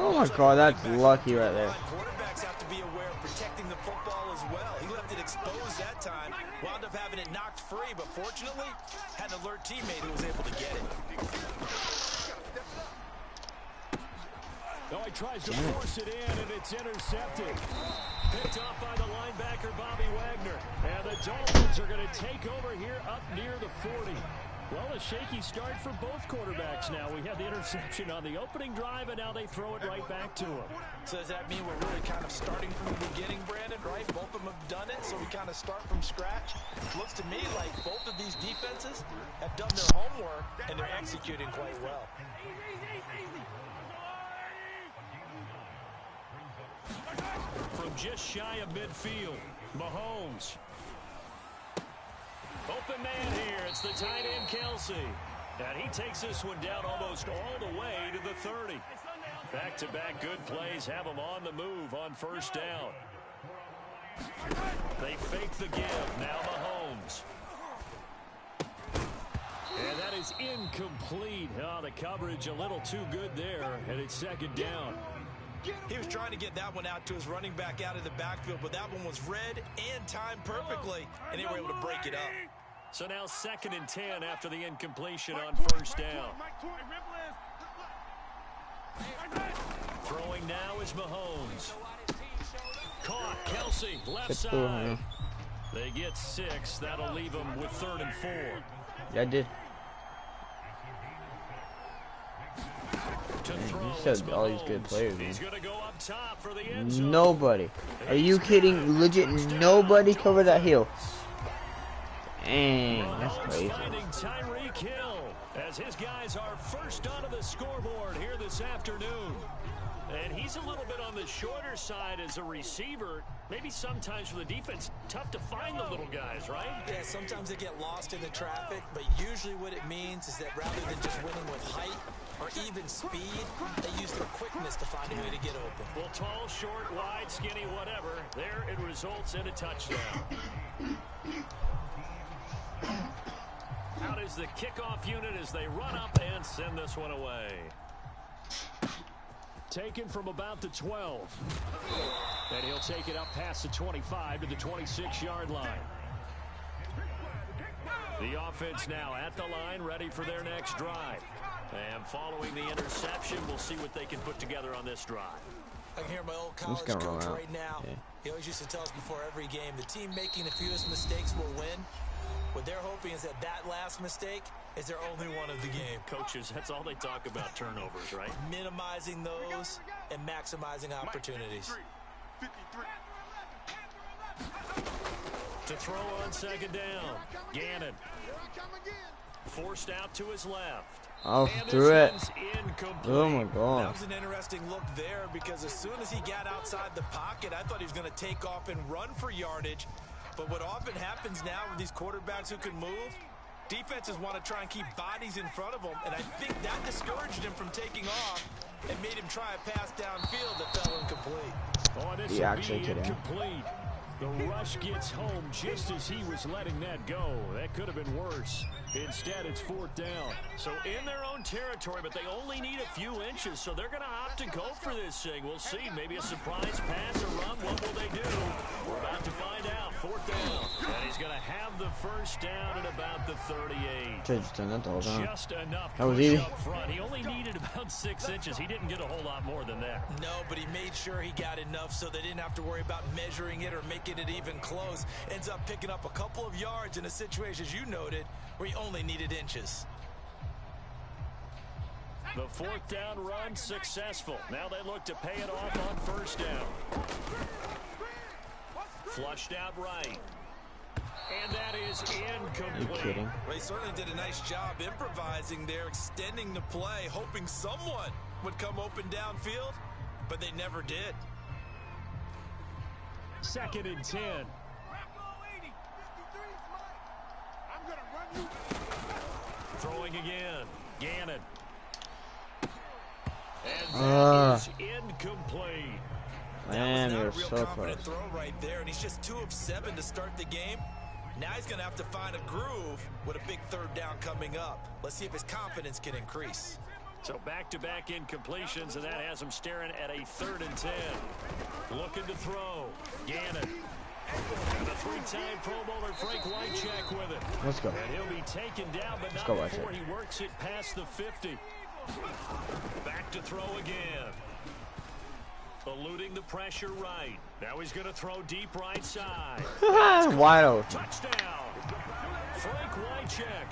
[SPEAKER 1] Oh my God, that's lucky right there.
[SPEAKER 3] Quarterbacks have to be aware of protecting the football as well. He left it exposed that time, wound up having it knocked free, but fortunately, had an alert teammate who was able to get it.
[SPEAKER 5] No, he tries to force it in, and it's intercepted. Picked off by the linebacker, Bobby Wagner. And the Dolphins are going to take over here up near the 40. Well, a shaky start for both quarterbacks now. We had the interception on the opening drive, and now they throw it right back to him.
[SPEAKER 3] So does that mean we're really kind of starting from the beginning, Brandon, right? Both of them have done it, so we kind of start from scratch. Looks to me like both of these defenses have done their homework, and they're executing quite well.
[SPEAKER 5] From just shy of midfield, Mahomes. Open man here. It's the tight end, Kelsey. And he takes this one down almost all the way to the 30. Back-to-back good plays have him on the move on 1st down. They fake the give. Now Mahomes. And that is incomplete. Oh, the coverage a little too good there. And it's 2nd down.
[SPEAKER 3] He was trying to get that one out to his running back out of the backfield, but that one was read and timed perfectly, and they were able to break it up.
[SPEAKER 5] So now 2nd and 10 after the incompletion on 1st down. Throwing now is Mahomes. Caught, Kelsey, left side. They get 6. That'll leave them with 3rd and 4.
[SPEAKER 1] Yeah, I did. You said all these good players, man. Nobody. Are you kidding? Legit, nobody covered that hill. Dang, that's crazy.
[SPEAKER 5] Tyreek Hill as his guys are first onto the scoreboard here this afternoon. And he's a little bit on the shorter side as a receiver. Maybe sometimes for the defense, tough to find the little guys, right?
[SPEAKER 3] Yeah, sometimes they get lost in the traffic, but usually what it means is that rather than just winning with height or even speed, they use their quickness to find a way to get open.
[SPEAKER 5] Well, tall, short, wide, skinny, whatever. There it results in a touchdown. Out is the kickoff unit as they run up and send this one away. Taken from about the 12. And he'll take it up past the 25 to the 26-yard line. The offense now at the line, ready for their next drive. And following the interception, we'll see what they can put together on this drive.
[SPEAKER 3] I can hear my old college coach right now. Yeah. He always used to tell us before every game, the team making the fewest mistakes will win. What they're hoping is that that last mistake is their only one of the game.
[SPEAKER 5] Coaches, that's all they talk about, turnovers, right?
[SPEAKER 3] Minimizing those and maximizing opportunities.
[SPEAKER 5] To throw on second down, Gannon. Forced out to his left.
[SPEAKER 1] Oh, threw it. Oh my God.
[SPEAKER 3] That was an interesting look there because as soon as he got outside the pocket, I thought he was going to take off and run for yardage. But what often happens now with these quarterbacks who can move, defenses want to try and keep bodies in front of them, and I think that discouraged him from taking off and made him try a pass downfield that fell incomplete.
[SPEAKER 5] Oh, this will be incomplete. The rush gets home just as he was letting that go. That could have been worse. Instead, it's fourth down. So in their own territory, but they only need a few inches, so they're going to opt to go for this thing. We'll see. Maybe a surprise pass or run. What will they do? We're about to find out. Fourth down. And he's going to have the first down at about the 38. Just enough push up front. He only needed about 6 inches. He didn't get a whole lot more than that.
[SPEAKER 3] No, but he made sure he got enough so they didn't have to worry about measuring it or making it even close. Ends up picking up a couple of yards in a situation, as you noted, where he only needed inches.
[SPEAKER 5] The fourth down run successful. Now they look to pay it off on first down. Flushed out right. And that is incomplete.
[SPEAKER 3] Well, he certainly did a nice job improvising there, extending the play, hoping someone would come open downfield, but they never did.
[SPEAKER 5] Second and 10. Throwing again. Gannon. And that is incomplete.
[SPEAKER 1] Man, you're
[SPEAKER 3] so
[SPEAKER 1] close.
[SPEAKER 3] Confident throw right there, and he's just 2 of 7 to start the game. Now he's going to have to find a groove with a big third down coming up. Let's see if his confidence can increase.
[SPEAKER 5] So back-to-back incompletions, and that has him staring at a 3rd and 10. Looking to throw. Gannon. And the 3-time Pro Bowler Frank Wycheck with it.
[SPEAKER 1] Let's go.
[SPEAKER 5] And he'll be taken down, but not before he works it past the 50. Back to throw again. Eluding the pressure right. Now he's going to throw deep right side.
[SPEAKER 1] Wide open.
[SPEAKER 5] Touchdown. Frank Wycheck,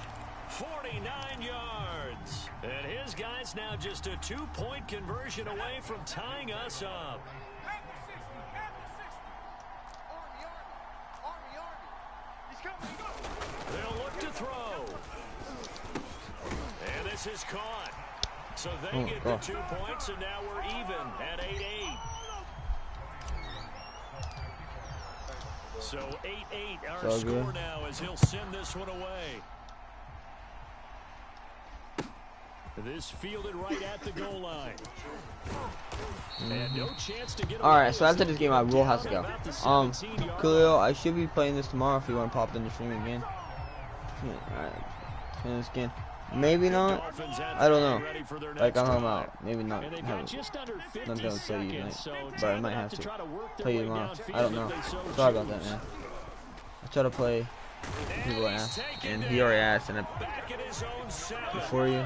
[SPEAKER 5] 49 yards. And his guy's now just a 2-point conversion away from tying us up. They'll look to throw. And this is caught. So they get the 2 points, and now we're even at 8-8. So 8-8 our score now as he'll send this one away. This fielded right at the goal line. And no chance to get.
[SPEAKER 1] Alright, so after this game, I will have to go. Khalil, I should be playing this tomorrow if you want to pop in the stream again. Alright, playing this again. Maybe not. I don't know. Like, I'm out. Maybe not. Not going to play you tonight. But I might have to play you tomorrow. I don't know. Sorry about that, man. I try to play people ask, and he already asked, and before you.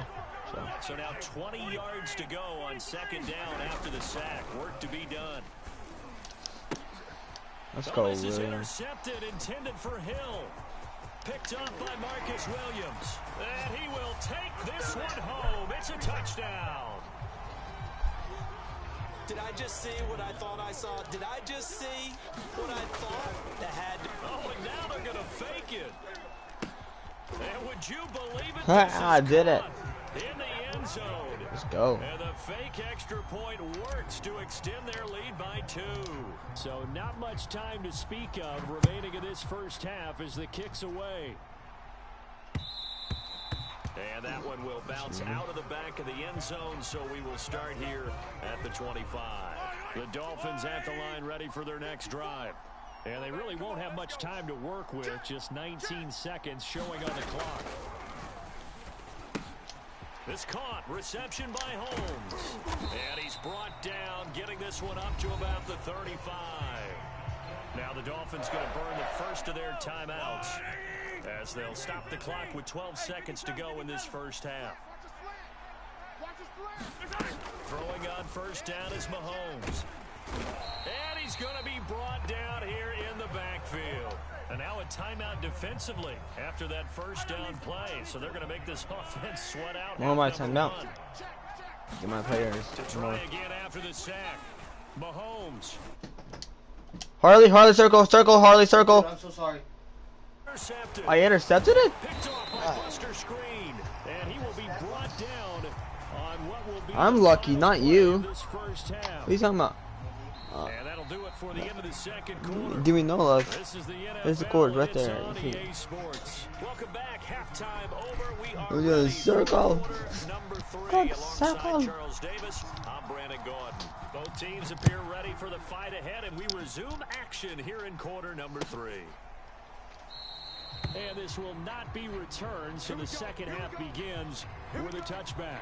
[SPEAKER 5] So now 20 yards to go on second down after the sack. Work to be done.
[SPEAKER 1] Let's go,
[SPEAKER 5] This is
[SPEAKER 1] Williams.
[SPEAKER 5] intercepted, intended for Hill. Picked up by Marcus Williams. And he will take this one home. It's a touchdown.
[SPEAKER 3] Did I just see what I thought I saw? Did I just see what I thought that had to...
[SPEAKER 5] Oh, and now they're going to fake it. And would you believe it?
[SPEAKER 1] I did it.
[SPEAKER 5] In the end end zone.
[SPEAKER 1] Let's go.
[SPEAKER 5] And the fake extra point works to extend their lead by 2. So not much time to speak of remaining in this first half as the kick's away. And that one will bounce out of the back of the end zone, so we will start here at the 25. The Dolphins at the line ready for their next drive. And they really won't have much time to work with, just 19 seconds showing on the clock. This caught, reception by Holmes. And he's brought down, getting this one up to about the 35. Now the Dolphins going to burn the first of their timeouts as they'll stop the clock with 12 seconds to go in this first half. Throwing on first down is Mahomes. And he's going to be brought down here in the backfield. And now a timeout defensively after that first down play. So they're going to make this offense sweat out.
[SPEAKER 1] More of my timeout. Get my players.
[SPEAKER 5] To try again after the sack. Mahomes.
[SPEAKER 1] Harley, circle, Harley, circle.
[SPEAKER 6] I'm so sorry.
[SPEAKER 5] Intercepted.
[SPEAKER 1] I intercepted it?
[SPEAKER 5] Picked off by Buster Screen. And he will be brought down on what will be
[SPEAKER 1] I'm lucky, not you.
[SPEAKER 5] this first half.
[SPEAKER 1] What are you talking about?
[SPEAKER 5] And that'll do it for the end of the second quarter.
[SPEAKER 1] Give me no love.
[SPEAKER 5] This is the NFL.
[SPEAKER 1] There's the cord right there.
[SPEAKER 5] On EA Sports. Welcome back. Halftime over. We are
[SPEAKER 1] We're doing
[SPEAKER 5] ready
[SPEAKER 1] circle.
[SPEAKER 5] for quarter number 3
[SPEAKER 1] Good
[SPEAKER 5] alongside
[SPEAKER 1] circle.
[SPEAKER 5] Charles Davis. I'm Brandon Gordon. Both teams appear ready for the fight ahead, and we resume action here in quarter number 3. And this will not be returned, so the second half begins with a touchback.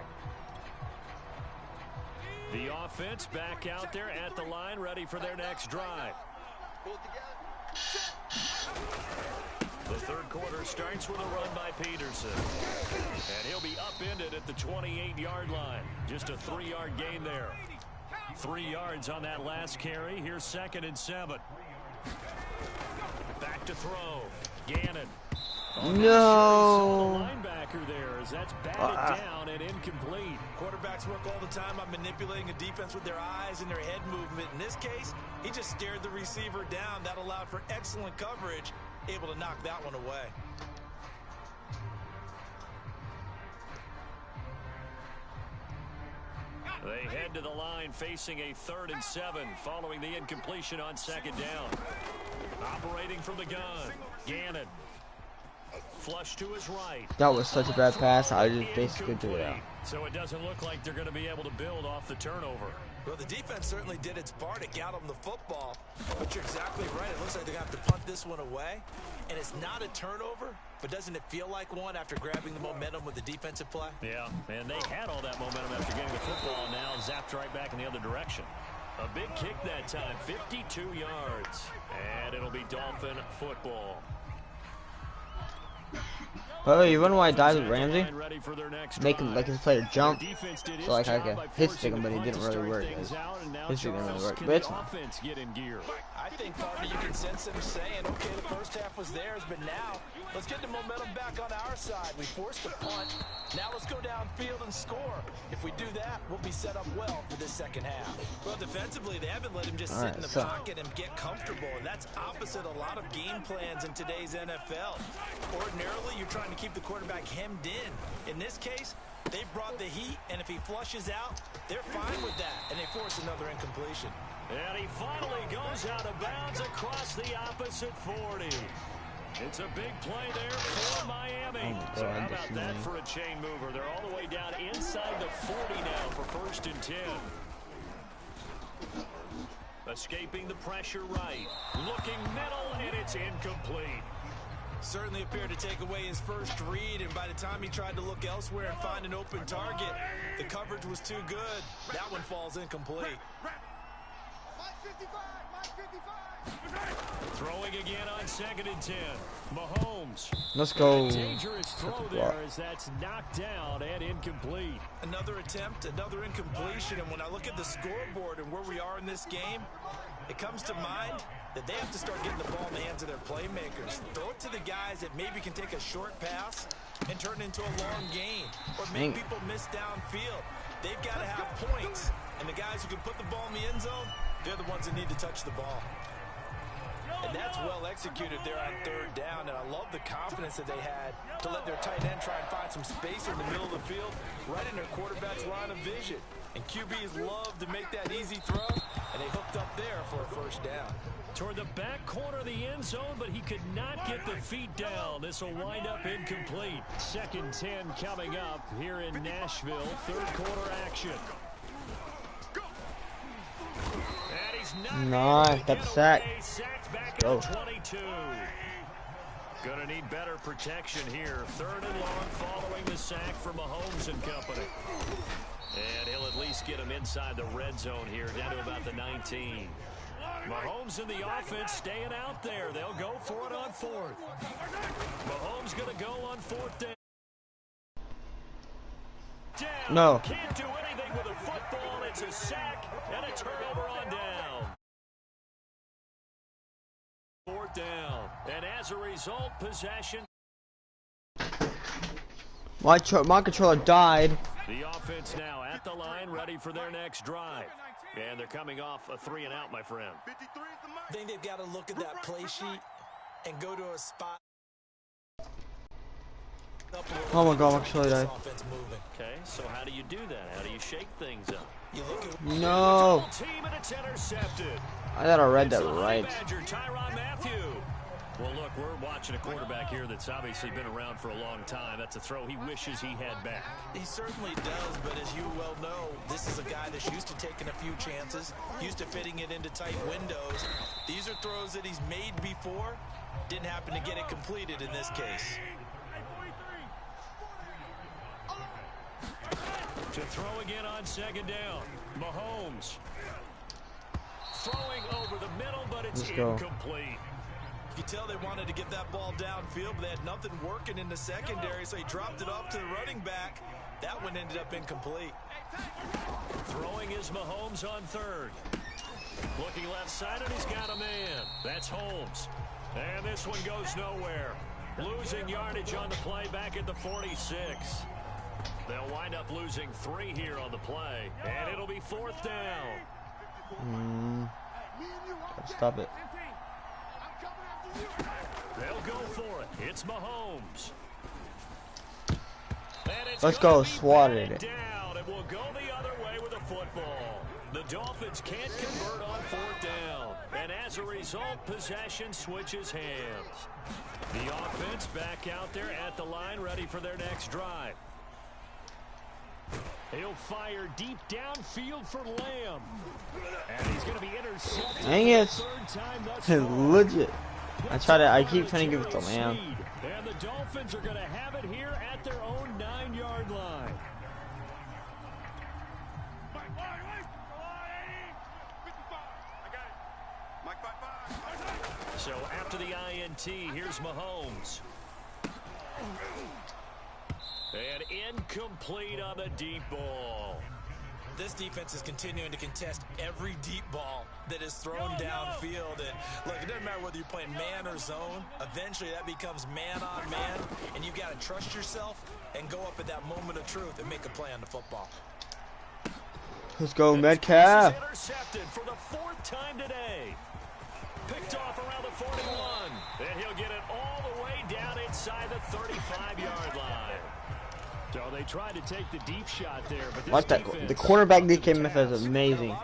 [SPEAKER 5] The offense back out there at the line, ready for their next drive. The third quarter starts with a run by Peterson. And he'll be upended at the 28-yard line. Just a 3-yard gain there. 3 yards on that last carry. Here's 2nd and 7. Back to throw. Gannon.
[SPEAKER 1] No.
[SPEAKER 5] Linebacker there as that's batted down and incomplete.
[SPEAKER 3] Quarterbacks work all the time on manipulating a defense with their eyes and their head movement. In this case, he just stared the receiver down. That allowed for excellent coverage, able to knock that one away.
[SPEAKER 5] They head to the line facing a 3rd and 7 following the incompletion on 2nd down. Operating from the gun, Gannon. Flush to his right.
[SPEAKER 1] That was such a bad pass. I just basically threw it out.
[SPEAKER 5] So it doesn't look like they're going to be able to build off the turnover.
[SPEAKER 3] Well, the defense certainly did its part to get them the football. But you're exactly right. It looks like they're going to have to punt this one away. And it's not a turnover, but doesn't it feel like one after grabbing the momentum with the defensive play?
[SPEAKER 5] Yeah, and they had all that momentum after getting the football, and now zapped right back in the other direction. A big kick that time, 52 yards. And it'll be Dolphin football.
[SPEAKER 1] Oh, you wonder why I died with Ramsey?
[SPEAKER 5] Ready for their next
[SPEAKER 1] Make him like his player jump.
[SPEAKER 5] So
[SPEAKER 1] like I could hit stick him, but he didn't really work. His stick didn't really work, but it's fine.
[SPEAKER 5] Get in gear.
[SPEAKER 3] I think, partner, you can sense him saying, okay, the first half was theirs, but now let's get the momentum back on our side. We forced a punt. Now let's go downfield and score. If we do that, we'll be set up well for this second half. Well, defensively, they haven't let him just sit in the pocket and get comfortable, and that's opposite a lot of game plans in today's NFL. Ordinarily, you're trying to keep the quarterback hemmed in. In this case, they brought the heat, and if he flushes out, they're fine with that, and they force another incompletion.
[SPEAKER 5] And he finally goes out of bounds across the opposite 40. It's a big play there for Miami. So how about that for a chain mover? They're all the way down inside the 40 now for 1st and 10. Escaping the pressure right. Looking middle, and it's incomplete.
[SPEAKER 3] Certainly appeared to take away his first read, and by the time he tried to look elsewhere and find an open target, the coverage was too good. That one falls incomplete.
[SPEAKER 5] Throwing again on 2nd and 10. Mahomes.
[SPEAKER 1] Let's go.
[SPEAKER 5] Dangerous throw there as that's knocked down and incomplete.
[SPEAKER 3] Another attempt, another incompletion, and when I look at the scoreboard and where we are in this game, it comes to mind that they have to start getting the ball in the hands of their playmakers. Throw it to the guys that maybe can take a short pass and turn it into a long gain or make people miss downfield. They've got to have points, and the guys who can put the ball in the end zone, they're the ones that need to touch the ball. And that's well executed there on third down. And I love the confidence that they had to let their tight end try and find some space in the middle of the field, right in their quarterback's line of vision. And QBs love to make that easy throw, and they hooked up there for a first down.
[SPEAKER 2] Toward the back corner of the end zone, but he could not get the feet down. This will wind up incomplete. 2nd and 10 coming up here in Nashville. Third quarter action.
[SPEAKER 1] Nice, that's a sack.
[SPEAKER 2] Go. 22. Gonna need better protection here. 3rd and long following the sack from Mahomes and company. And he'll at least get him inside the red zone here, down to about the 19. Mahomes and the offense staying out there. They'll go for it on 4th. Mahomes gonna go on 4th down.
[SPEAKER 1] No.
[SPEAKER 2] Can't do anything with a football. It's a sack and a turnover on down. 4th down. And as a result, possession.
[SPEAKER 1] My controller died.
[SPEAKER 2] The offense now at the line, ready for their next drive. And they're coming off a 3-and-out, my friend.
[SPEAKER 3] I think they've got to look at that play sheet and go to a spot.
[SPEAKER 1] Oh my God, my controller died.
[SPEAKER 2] Okay, so how do you do that? How do you shake things up?
[SPEAKER 1] No.
[SPEAKER 2] Team and it's intercepted.
[SPEAKER 1] I thought I read that right.
[SPEAKER 2] Well, look, we're watching a quarterback here that's obviously been around for a long time. That's a throw he wishes he had back.
[SPEAKER 3] He certainly does, but as you well know, this is a guy that's used to taking a few chances, used to fitting it into tight windows. These are throws that he's made before. Didn't happen to get it completed in this case.
[SPEAKER 2] To throw again on 2nd down. Mahomes. Throwing over the middle, but it's incomplete.
[SPEAKER 3] You can tell they wanted to get that ball downfield, but they had nothing working in the secondary, so he dropped it off to the running back. That one ended up incomplete.
[SPEAKER 2] Throwing is Mahomes on 3rd. Looking left side, and he's got a man. That's Holmes. And this one goes nowhere. Losing yardage on the play back at the 46. They'll wind up losing 3 here on the play, and it'll be 4th down.
[SPEAKER 1] Stop it.
[SPEAKER 2] They'll go for it. It's Mahomes.
[SPEAKER 1] Let's go. Swatted it.
[SPEAKER 2] Down, and we'll go the other way with a football. The Dolphins can't convert on 4th down. And as a result, possession switches hands. The offense back out there at the line, ready for their next drive. He'll fire deep downfield for Lamb. And he's going to be intercepted.
[SPEAKER 1] Dang it.
[SPEAKER 2] Third time thus far.
[SPEAKER 1] Legit. I keep trying to give it to Lamb.
[SPEAKER 2] And the Dolphins are going to have it here at their own 9-yard line. So after the INT, here's Mahomes. And incomplete on the deep ball.
[SPEAKER 3] This defense is continuing to contest every deep ball that is thrown downfield. And look, it doesn't matter whether you're playing man or zone. Eventually, that becomes man on man. And you've got to trust yourself and go up at that moment of truth and make a play on the football.
[SPEAKER 1] Let's go, Metcalf.
[SPEAKER 2] Intercepted for the 4th time today. Picked off around the 41. And he'll get it all the way down inside the 35-yard line. So they tried to take the deep shot there, but this defense,
[SPEAKER 1] the quarterback DK Metcalf is amazing.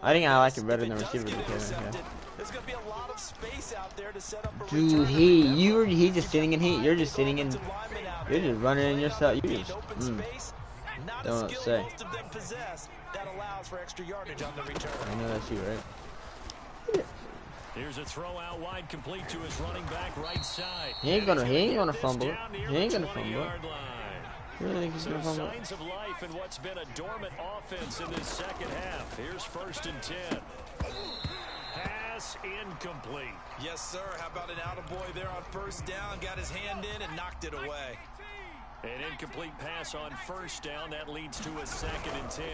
[SPEAKER 1] I think I like it better than the receiver DK Metcalf.
[SPEAKER 3] There's going to be a lot of space out there to set up a
[SPEAKER 1] Dude, he's just sitting in heat. You're just sitting in. You're just running in yourself. You just don't say.
[SPEAKER 3] That allows for extra yardage on the return.
[SPEAKER 1] I know that's you, right?
[SPEAKER 2] Here's a throw out wide, complete to his running back right side.
[SPEAKER 1] He ain't gonna fumble it. He ain't gonna fumble it. You really think he's gonna fumble it?
[SPEAKER 2] Signs of life in what's been a dormant offense in this second half. Here's 1st and 10. Pass incomplete.
[SPEAKER 3] Yes, sir. How about an attaboy there on 1st down? Got his hand in and knocked it away.
[SPEAKER 2] An incomplete pass on 1st down. That leads to a 2nd and 10.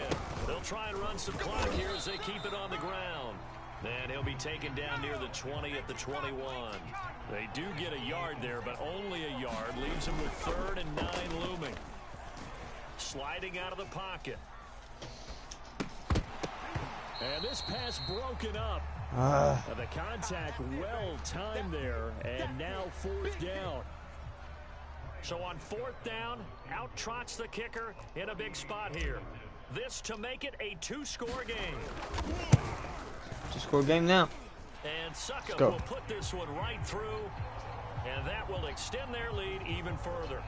[SPEAKER 2] They'll try and run some clock here as they keep it on the ground. And he'll be taken down near the 20 at the 21. They do get a yard there, but only a yard. Leaves him with 3rd and 9 looming. Sliding out of the pocket. And this pass broken up. The contact well timed there, and now 4th down. So on 4th down, out trots the kicker in a big spot here. This to make it a 2-score game.
[SPEAKER 1] 2-score game now.
[SPEAKER 2] And Suckup will put this one right through, and that will extend their lead even further.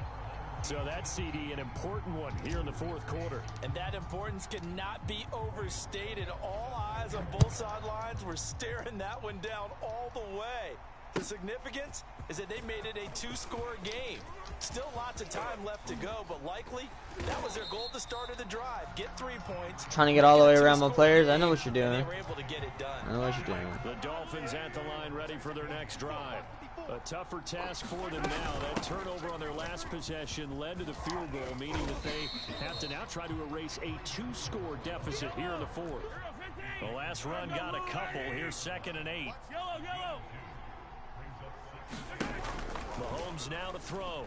[SPEAKER 2] So that CD, an important one here in the 4th quarter.
[SPEAKER 3] And that importance cannot be overstated. All eyes on both sidelines were staring that one down all the way. The significance is that they made it a 2-score game. Still lots of time left to go, but likely that was their goal at the start of the drive. Get 3 points.
[SPEAKER 1] Trying to get all the way around my players. I know what you're doing.
[SPEAKER 3] They were able to get it done.
[SPEAKER 1] I know what you're doing.
[SPEAKER 2] The Dolphins at the line ready for their next drive. A tougher task for them now. That turnover on their last possession led to the field goal, meaning that they have to now try to erase a 2-score deficit here in the 4th. The last run got a couple. Here's 2nd and 8. Mahomes now to throw.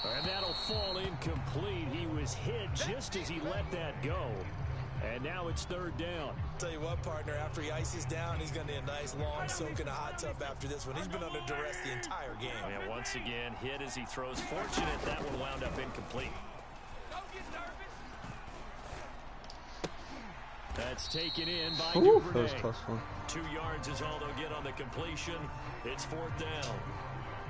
[SPEAKER 2] And that'll fall incomplete. He was hit just as he let that go. And now it's 3rd down.
[SPEAKER 3] Tell you what, partner, after he ices down, he's going to need a nice long soak in a hot tub after this one. He's been under duress the entire game.
[SPEAKER 2] And once again, hit as he throws. Fortunate that one wound up incomplete. That's taken in by Duvernay.
[SPEAKER 1] That was a close one.
[SPEAKER 2] 2 yards is all they'll get on the completion. It's 4th down.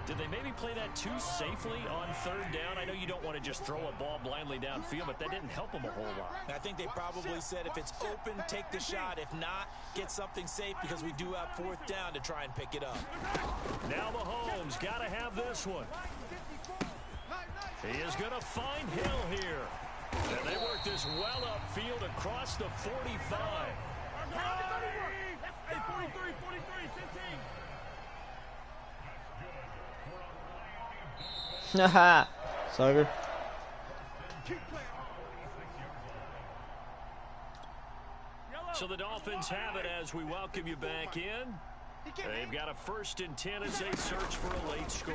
[SPEAKER 2] Did they maybe play that too safely on 3rd down? I know you don't want to just throw a ball blindly downfield, but that didn't help them a whole lot.
[SPEAKER 3] I think they probably said if it's open, take the shot. If not, get something safe because we do have 4th down to try and pick it up.
[SPEAKER 2] Now Mahomes got to have this one. He is going to find Hill here. And they work this well upfield across the 45.
[SPEAKER 4] Hey, 43, 15.
[SPEAKER 1] Haha, sucker.
[SPEAKER 2] So the Dolphins have it as we welcome you back in. They've got a 1st and 10 as they search for a late score.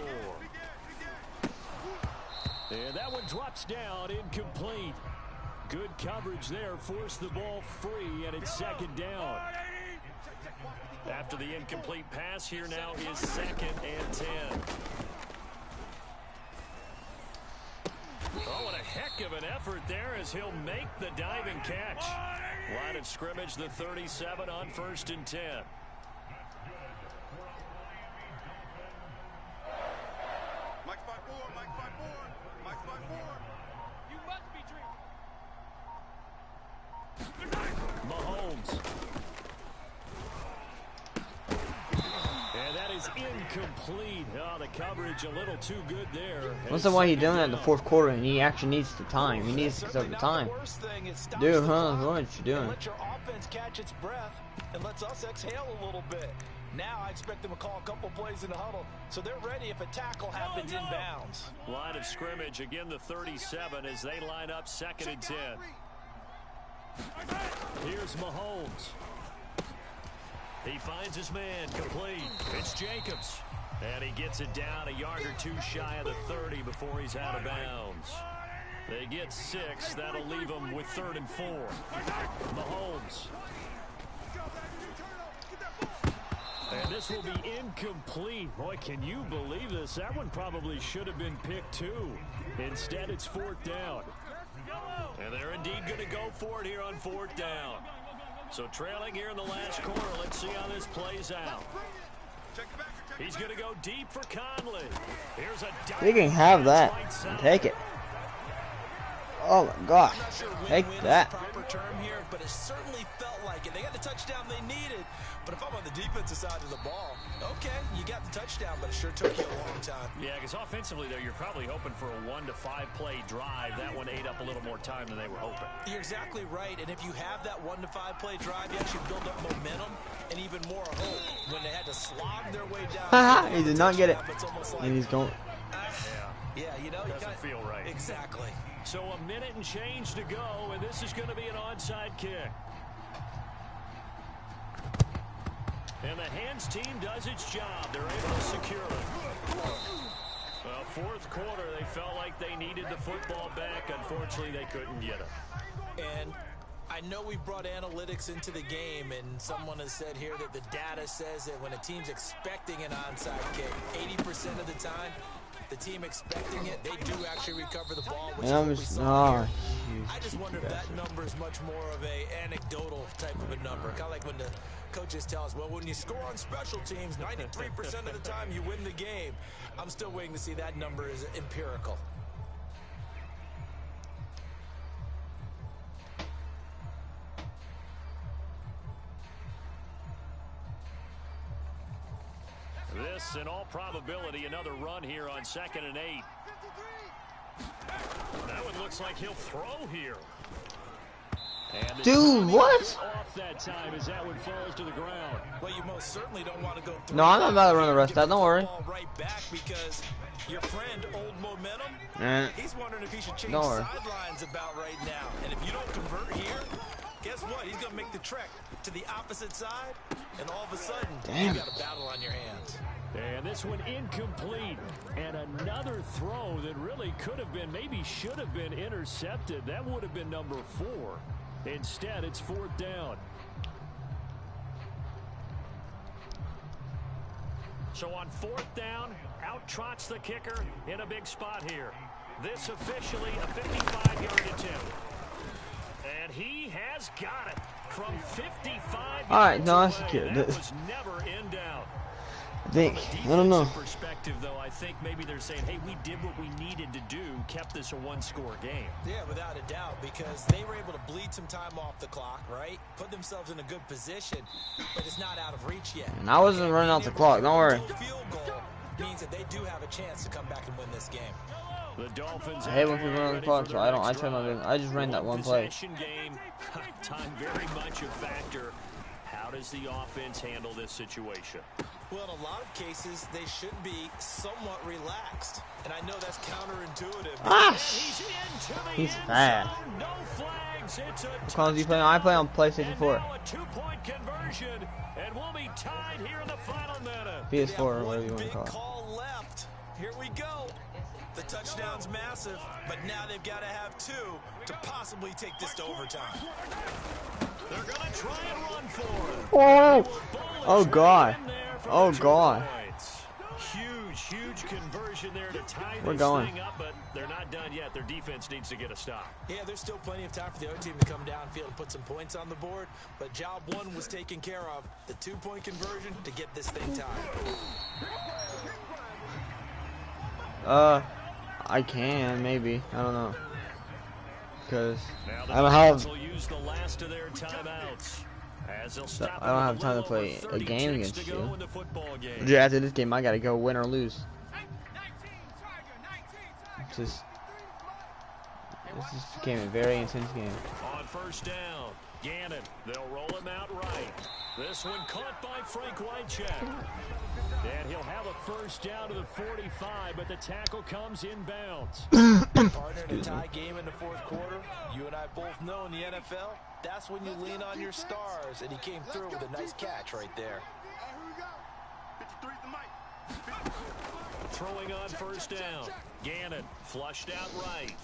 [SPEAKER 2] And that one drops down, incomplete. Good coverage there, forced the ball free, and it's 2nd down. After the incomplete pass, here now is 2nd and 10. Oh, what a heck of an effort there as he'll make the diving catch. Line of scrimmage, the 37 on 1st and 10. Mahomes. And that is incomplete. Oh, the coverage a little too good there.
[SPEAKER 1] What's the why he's doing that in the 4th quarter and he actually needs the time? He needs to set the time. Dude, huh? What you doing?
[SPEAKER 3] Let your offense catch its breath and lets us exhale a little bit. Now I expect them to call a couple plays in the huddle, so they're ready if a tackle happens in bounds.
[SPEAKER 2] Line of scrimmage, again the 37 as they line up 2nd and 10. Here's Mahomes. He finds his man, complete. It's Jacobs. And he gets it down a yard or 2 shy of the 30 before he's out of bounds. They get 6. That'll leave them with 3rd and 4. Mahomes. And this will be incomplete. Boy, can you believe this? That one probably should have been picked too. Instead, it's 4th down. And they're indeed going to go for it here on 4th down. So trailing here in the last quarter. Let's see how this plays out. He's going to go deep for Conley. Here's a
[SPEAKER 1] You can have that and take it. Oh my gosh. Take that.
[SPEAKER 3] Proper term here, but it certainly felt like it. They got the touchdown they needed, but if I'm on the defensive side of the ball, okay, you got the touchdown, but it sure took you a long time.
[SPEAKER 2] Yeah, because offensively, though, you're probably hoping for a 1 to 5 play drive. That one ate up a little more time than they were hoping.
[SPEAKER 3] You're exactly right, and if you have that 1 to 5 play drive, you actually build up momentum and even more hope when they had to slog their way down.
[SPEAKER 1] He did not get it.
[SPEAKER 3] Like,
[SPEAKER 1] And he's going.
[SPEAKER 3] Yeah, you know,
[SPEAKER 2] Doesn't feel right.
[SPEAKER 3] Exactly.
[SPEAKER 2] So a minute and change to go, and this is going to be an onside kick. And the hands team does its job. They're able to secure it. Well, 4th quarter, they felt like they needed the football back. Unfortunately, they couldn't get it.
[SPEAKER 3] And I know we brought analytics into the game, and someone has said here that the data says that when a team's expecting an onside kick, 80% of the time, the team expecting it, they do actually recover the ball, which is what we saw here. I just wonder if that number is much more of a anecdotal type of a number. Kind of like when the coaches tell us, well, when you score on special teams, 93% of the time you win the game. I'm still waiting to see that number is empirical.
[SPEAKER 5] This, in all probability, another run here on 2nd and 8. That one looks like he'll throw here.
[SPEAKER 1] Dude, what?
[SPEAKER 5] Off that time as that one falls to the ground.
[SPEAKER 3] Well, you most certainly don't want to go through.
[SPEAKER 1] No, I'm not about to run the rest of that. Don't worry.
[SPEAKER 3] Right back because your friend, Old Momentum, he's wondering if he should change sidelines about right now. And if you don't convert here, guess what? He's going to make the trek to the opposite side, and all of a sudden, you got a battle on your hands.
[SPEAKER 5] And this one incomplete. And another throw that really could have been, maybe should have been intercepted. That would have been number 4. Instead, it's 4th down. So on 4th down, out trots the kicker in a big spot here. This officially a 55-yard attempt. And he has got it from 55 yards.
[SPEAKER 1] All right, no, that's good.
[SPEAKER 5] That was never in doubt.
[SPEAKER 1] I don't know.
[SPEAKER 5] Perspective, though, I think maybe they're saying, hey, we did what we needed to do, kept this a one-score game.
[SPEAKER 3] Yeah, without a doubt, because they were able to bleed some time off the clock, right? Put themselves in a good position, but it's not out of reach yet.
[SPEAKER 1] And I wasn't running out the clock. Don't worry.
[SPEAKER 3] Field goal means that they do have a chance to come back and win this game.
[SPEAKER 5] The Dolphins.
[SPEAKER 1] I hate when people run on the clock, so I try not to. I just ran that one play.
[SPEAKER 5] Game, time very much a factor. How does the offense handle this situation?
[SPEAKER 3] Well, in a lot of cases, they should be somewhat relaxed. And I know that's counterintuitive.
[SPEAKER 1] He's bad.
[SPEAKER 5] No flags. It's a
[SPEAKER 1] what call do you play on? I play on PlayStation 4.
[SPEAKER 5] a 2-point conversion, and we'll be tied here in the final minute.
[SPEAKER 1] PS4 or whatever you want to call it.
[SPEAKER 3] Call left. Here we go. The touchdown's massive, but now they've got to have 2 to possibly take this to overtime.
[SPEAKER 5] They're going to try and run for it.
[SPEAKER 1] Oh God. Oh God.
[SPEAKER 5] Huge conversion there to tie
[SPEAKER 1] We're
[SPEAKER 5] this
[SPEAKER 1] going.
[SPEAKER 5] thing up, but they're not done yet. Their defense needs to get a stop.
[SPEAKER 3] Yeah, there's still plenty of time for the other team to come downfield and put some points on the board, but job 1 was taken care of. The 2-point conversion to get this thing tied.
[SPEAKER 1] I can maybe. I don't know. Because
[SPEAKER 5] I don't have. Use the last of their timeouts.
[SPEAKER 1] I don't have time to play a game against you. Yeah, after this game, I gotta go win or lose. This became a very intense game.
[SPEAKER 5] On 1st down, Gannon. They'll roll him out right. This one caught by Frank Wycheck. And he'll have a 1st down to the 45, but the tackle comes inbounds.
[SPEAKER 3] Partner in a tie game in the 4th quarter. You and I both know in the NFL, that's when you lean on your stars, and he came through with a nice catch right there.
[SPEAKER 5] Throwing on 1st down. Gannon flushed out right.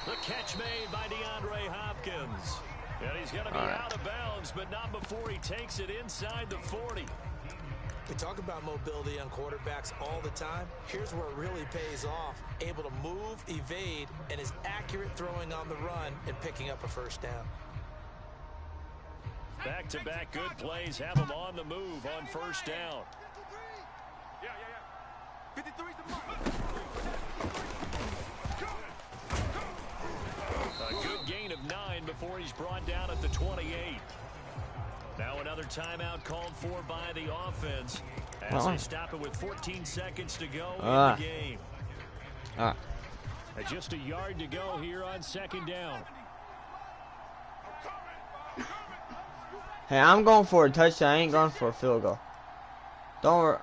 [SPEAKER 5] The catch made by DeAndre Hopkins. And he's going to be out of bounds, but not before he takes it inside the 40.
[SPEAKER 3] We talk about mobility on quarterbacks all the time. Here's where it really pays off. Able to move, evade, and is accurate throwing on the run and picking up a 1st down.
[SPEAKER 5] Back-to-back good plays have him on the move on 1st down.
[SPEAKER 4] 53's the mark.
[SPEAKER 5] A good gain of 9 before he's brought down at the 28. Now another timeout called for by the offense as they stop it with 14 seconds to go in the game. Just a yard to go here on 2nd down.
[SPEAKER 1] Hey, I'm going for a touchdown. I ain't going for a field goal. Don't worry.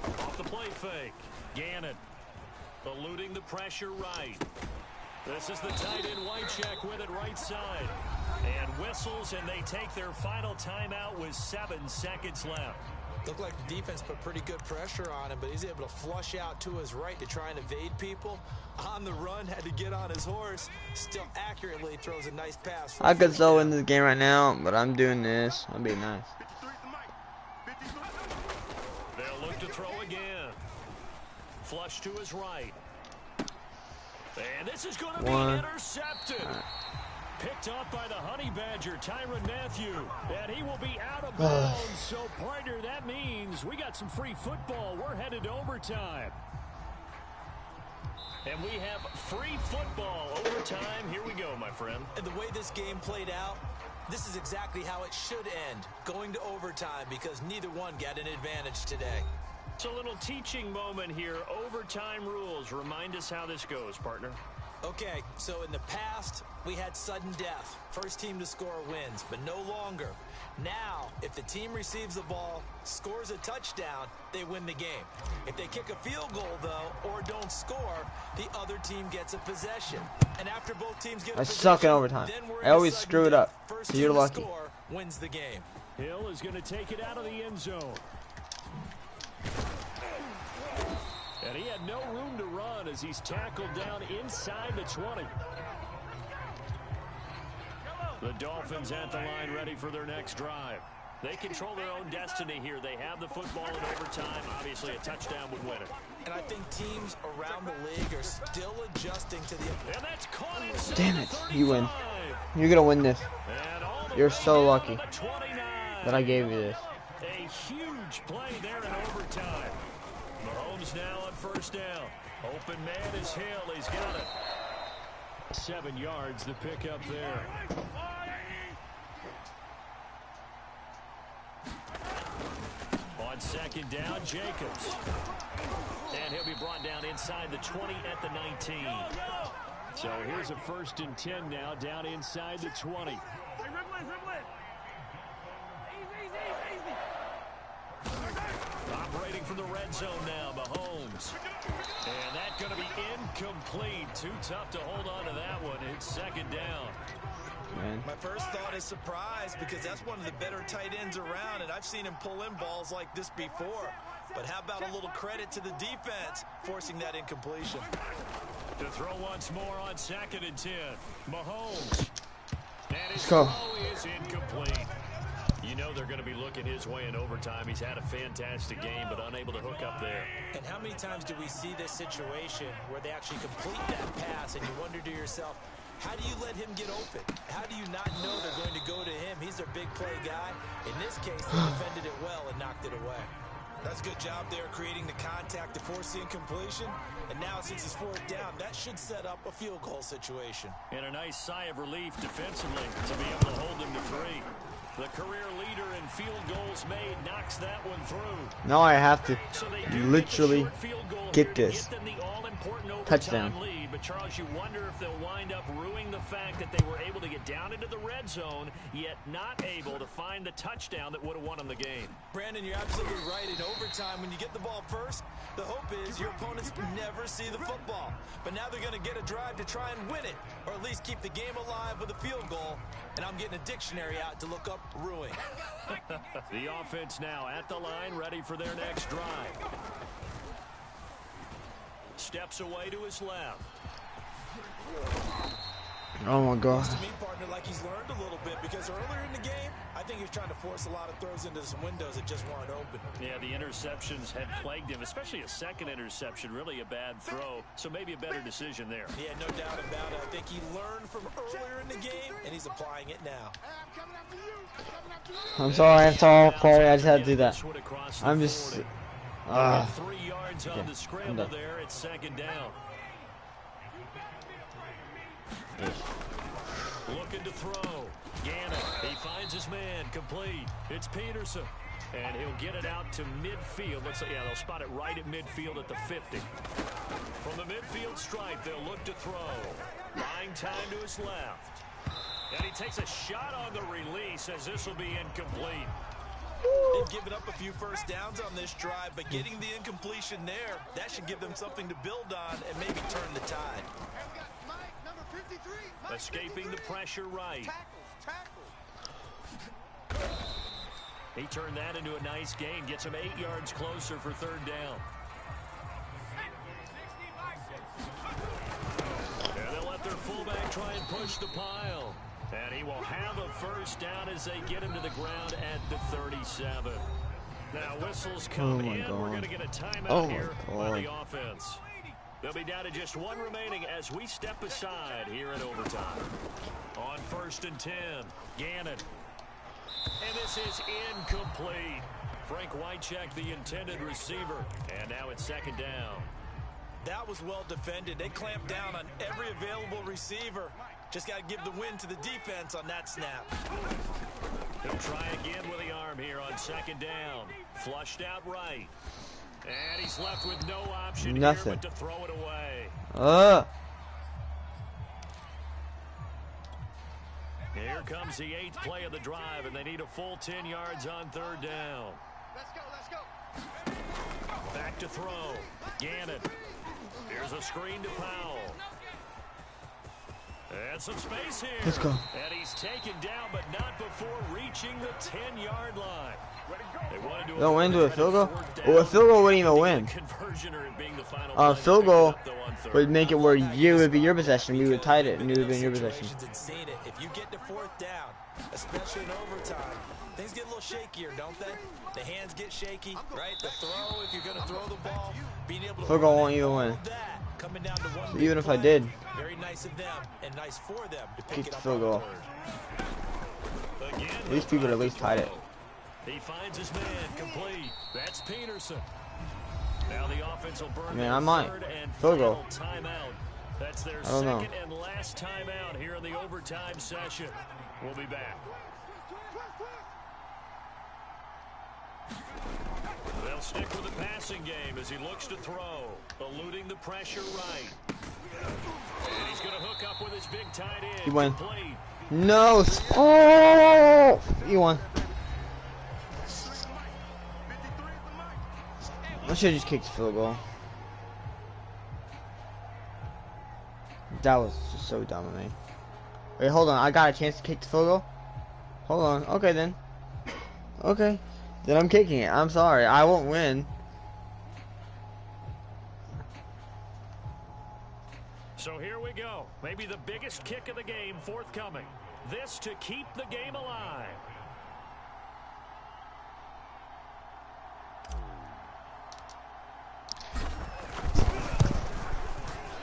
[SPEAKER 5] Off the play fake. Gannon eluding the pressure right. This is the tight end Wycheck with it right side. And whistles, and they take their final timeout with 7 seconds left.
[SPEAKER 3] Looked like the defense put pretty good pressure on him, but he's able to flush out to his right to try and evade people. On the run, had to get on his horse. Still accurately throws a nice pass.
[SPEAKER 1] I could so win this game right now, but I'm doing this. I'm being nice.
[SPEAKER 5] They'll look to throw again. Flush to his right. And this is going to be intercepted. Picked off by the Honey Badger, Tyrann Mathieu. And he will be out of bounds. So, partner, that means we got some free football. We're headed to overtime. And we have free football overtime. Here we go, my friend.
[SPEAKER 3] And the way this game played out, this is exactly how it should end. Going to overtime because neither one got an advantage today.
[SPEAKER 5] It's a little teaching moment here. Overtime rules. Remind us how this goes, partner.
[SPEAKER 3] Okay, so in the past, we had sudden death. First team to score wins, but no longer. Now, if the team receives the ball, scores a touchdown, they win the game. If they kick a field goal, though, or don't score, the other team gets a possession. And after both teams get a possession,
[SPEAKER 1] suck in overtime. I always screw it up.
[SPEAKER 3] First
[SPEAKER 1] You're
[SPEAKER 3] team to
[SPEAKER 1] lucky.
[SPEAKER 3] score wins the game.
[SPEAKER 5] Hill is going to take it out of the end zone. And he had no room to run as he's tackled down inside the 20. The Dolphins at the line ready for their next drive. They control their own destiny here. They have the football in overtime. Obviously, a touchdown would win it.
[SPEAKER 3] And I think teams around the league are still adjusting to the...
[SPEAKER 5] And that's caught inside.
[SPEAKER 1] Damn it. You win. You're going to win this. You're so lucky that I gave you this.
[SPEAKER 5] A huge play there in overtime. Mahomes now on first down. Open man is Hill. He's got it. 7 yards the pickup there. On second down, Jacobs. And he'll be brought down inside the 20 at the 19. So here's a 1st and 10 now, down inside the 20. Operating from the red zone now, Mahomes. And that's going to be incomplete. Too tough to hold on to that one. It's second down.
[SPEAKER 1] Man.
[SPEAKER 3] My first thought is surprise because that's one of the better tight ends around, and I've seen him pull in balls like this before. But how about a little credit to the defense forcing that incompletion?
[SPEAKER 5] To throw once more on 2nd and 10. Mahomes. And his
[SPEAKER 1] throw
[SPEAKER 5] is incomplete. You know they're going to be looking his way in overtime. He's had a fantastic game, but unable to hook up there.
[SPEAKER 3] And how many times do we see this situation where they actually complete that pass and you wonder to yourself, how do you let him get open? How do you not know they're going to go to him? He's their big play guy. In this case, they defended it well and knocked it away. That's a good job there creating the contact to force the incompletion. And now since it's 4th down, that should set up a field goal situation.
[SPEAKER 5] And a nice sigh of relief defensively to be able to hold them to 3. The career leader in field goals made knocks that one through.
[SPEAKER 1] Now I have to
[SPEAKER 5] So
[SPEAKER 1] literally get this touchdown.
[SPEAKER 5] Lead, but Charles, you wonder if they'll wind up ruining the fact that they were able to get down into the red zone, yet not able to find the touchdown that would have won them the game.
[SPEAKER 3] Brandon, you're absolutely right. In overtime, when you get the ball first, the hope is your opponents never see the football. But now they're going to get a drive to try and win it, or at least keep the game alive with a field goal. And I'm getting a dictionary out to look up ruin.
[SPEAKER 5] The offense now at the line, ready for their next drive. Steps away to his left.
[SPEAKER 1] Oh my God.
[SPEAKER 3] To me, partner, like he's learned a little bit because earlier in the game, I think he was trying to force a lot of throws into some windows that just weren't open.
[SPEAKER 5] Yeah, the interceptions had plagued him, especially a second interception, really a bad throw. So maybe a better decision there.
[SPEAKER 3] Yeah, no doubt about it. I think he learned from earlier in the game, and he's applying it now.
[SPEAKER 1] I'm sorry, Corey. I just had to do that. I'm just...
[SPEAKER 5] 3 yards on the scramble there. It's second down. Looking to throw. Gannon, he finds his man, complete. It's Peterson. And he'll get it out to midfield. Looks like, yeah, they'll spot it right at midfield at the 50. From the midfield stripe, they'll look to throw. Buying time to his left. And he takes a shot on the release as this will be incomplete.
[SPEAKER 3] They've given up a few first downs on this drive, but getting the incompletion there, that should give them something to build on and maybe turn the tide.
[SPEAKER 5] Escaping the pressure right. He turned that into a nice gain. Gets him 8 yards closer for third down. And they'll let their fullback try and push the pile. And he will have a first down as they get him to the ground at the 37. Now whistles come in. We're going to get a timeout here by the offense. They'll be down to just 1 remaining as we step aside here in overtime. On 1st and 10, Gannon. And this is incomplete. Frank Wycheck, the intended receiver. And now it's 2nd down.
[SPEAKER 3] That was well defended. They clamped down on every available receiver. Just got to give the win to the defense on that snap.
[SPEAKER 5] He'll try again with the arm here on 2nd down. Flushed out right. And he's left with no option here but to throw it away. Here comes the 8th play of the drive, and they need a full 10 yards on 3rd down.
[SPEAKER 4] Let's go.
[SPEAKER 5] Back to throw. Gannon. Here's a screen to Powell. And some space here.
[SPEAKER 1] Let's go.
[SPEAKER 5] And he's taken down, but not before reaching the 10-yard line.
[SPEAKER 1] Don't win to a field goal? Well, a field goal wouldn't even win. A field goal would make it where you would be your possession. We would tie it, and it would be your possession.
[SPEAKER 3] If you get to 4th down, especially in overtime, things get a little shakier, don't they? The hands get shaky, right? The throw, if you're going to throw the ball, being able to
[SPEAKER 1] field goal won't even win.
[SPEAKER 3] Coming down to 1
[SPEAKER 1] So even if I did,
[SPEAKER 3] very nice of them and nice for them to pick
[SPEAKER 1] keep
[SPEAKER 3] it
[SPEAKER 1] the
[SPEAKER 3] up
[SPEAKER 1] field goal.
[SPEAKER 5] Again,
[SPEAKER 1] these people at least tied it.
[SPEAKER 5] He finds his man complete. That's Peterson. Now the offense will burn
[SPEAKER 1] I might. Field goal.
[SPEAKER 5] Timeout. That's their
[SPEAKER 1] I don't know.
[SPEAKER 5] 2nd and last timeout here in the overtime session. We'll be back. They'll stick with the passing game as he looks to throw, eluding the pressure right. And he's going to hook up with his big tight end.
[SPEAKER 1] You win.
[SPEAKER 5] Complete.
[SPEAKER 1] No. Oh, you won. I should have just kicked the field goal. That was just so dumb of me. Wait, hold on. I got a chance to kick the field goal? Hold on. Okay, then. Okay. Then I'm kicking it. I'm sorry. I won't win.
[SPEAKER 5] So here we go. Maybe the biggest kick of the game forthcoming. This to keep the game alive.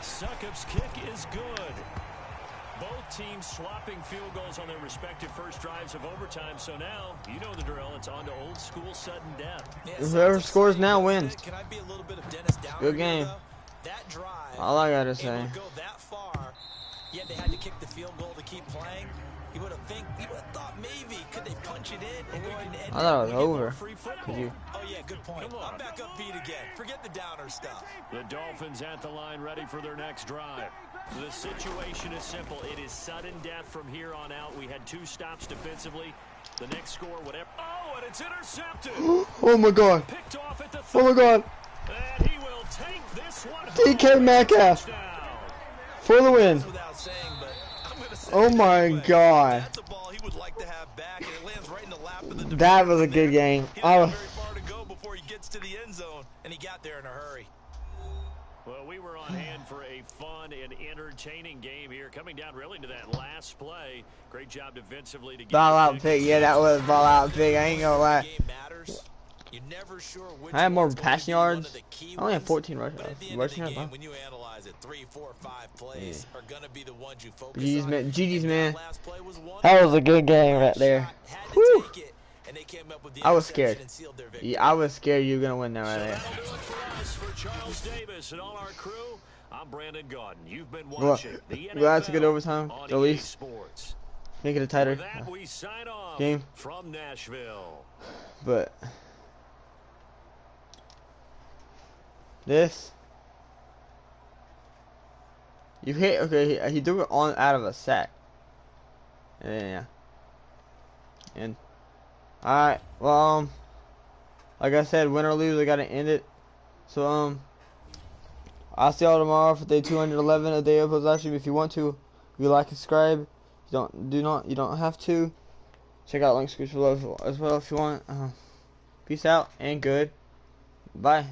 [SPEAKER 5] Suckup's kick is good. Both teams swapping field goals on their respective first drives of overtime. So now, you know the drill. It's on to old school sudden death.
[SPEAKER 3] Yeah,
[SPEAKER 1] whoever scores now wins.
[SPEAKER 3] Can I be a little bit of Dennis Downer
[SPEAKER 1] Good game.
[SPEAKER 3] here, that drive,
[SPEAKER 1] All I gotta say.
[SPEAKER 3] go that far, yet they had to kick the field goal to keep playing. You would have thought maybe could they punch it in and go ahead and end
[SPEAKER 1] I thought it was
[SPEAKER 3] it?
[SPEAKER 1] over.
[SPEAKER 5] Free football.
[SPEAKER 1] Could you?
[SPEAKER 3] Oh yeah, good point.
[SPEAKER 5] Come on.
[SPEAKER 3] I'm back up beat again. Forget the Downer stuff.
[SPEAKER 5] The Dolphins at the line ready for their next drive. The situation is simple. It is sudden death from here on out. We had 2 stops defensively. The next score, whatever. Oh, and it's intercepted.
[SPEAKER 1] Oh my god.
[SPEAKER 5] Picked off at the 30.
[SPEAKER 1] Oh my god.
[SPEAKER 5] And he will take this one
[SPEAKER 1] DK Metcalf for the win.
[SPEAKER 3] Without saying, but I'm gonna say
[SPEAKER 1] Oh my
[SPEAKER 3] anyway.
[SPEAKER 1] god.
[SPEAKER 3] That's a ball he would like to have back, and it lands right in the lap of the
[SPEAKER 1] That was a good game.
[SPEAKER 3] He didn't have very far to go before he gets to the end zone, and he got there in a hurry.
[SPEAKER 5] Well, we were on hand for a fun and entertaining game here, coming down really to that last play. Great job defensively to get
[SPEAKER 1] Ball out pick. Yeah, that was ball out pick. I ain't gonna lie.
[SPEAKER 3] Game matters. You're never sure which
[SPEAKER 1] I had more
[SPEAKER 3] one's going to
[SPEAKER 1] passing
[SPEAKER 3] be one
[SPEAKER 1] yards.
[SPEAKER 3] of the key
[SPEAKER 1] I only had
[SPEAKER 3] ones,
[SPEAKER 1] 14 rush
[SPEAKER 3] but at the end
[SPEAKER 1] yards.
[SPEAKER 3] of the game, when you analyze it, 3, 4, 5 plays are going to be the ones you focus
[SPEAKER 1] GG's
[SPEAKER 3] on.
[SPEAKER 1] man. GG's
[SPEAKER 3] And
[SPEAKER 1] man.
[SPEAKER 3] that last play was one
[SPEAKER 1] That was a good game right there.
[SPEAKER 3] had to
[SPEAKER 1] Whew.
[SPEAKER 3] take it, and they came up with the
[SPEAKER 1] I was
[SPEAKER 3] interception
[SPEAKER 1] scared.
[SPEAKER 3] and sealed their victory.
[SPEAKER 1] Yeah, I was scared you were gonna win that right there.
[SPEAKER 5] That'll do it for us. For Charles Davis and all our crew, I'm Brandon Gordon. You've been
[SPEAKER 1] Well,
[SPEAKER 5] watching the
[SPEAKER 1] glad to get
[SPEAKER 5] NFL
[SPEAKER 1] overtime.
[SPEAKER 5] on
[SPEAKER 1] At least
[SPEAKER 5] Sports.
[SPEAKER 1] make it a tighter
[SPEAKER 5] With that, we sign off
[SPEAKER 1] game.
[SPEAKER 5] from Nashville.
[SPEAKER 1] But this, you hit. Okay, he threw it on out of a sack. Yeah. And all right. Well, like I said, win or lose, I gotta end it. So I'll see y'all tomorrow for day 211 of Day of Possession. If you want to, if you like and subscribe. You don't have to. Check out links below as well if you want. Peace out and good. Bye.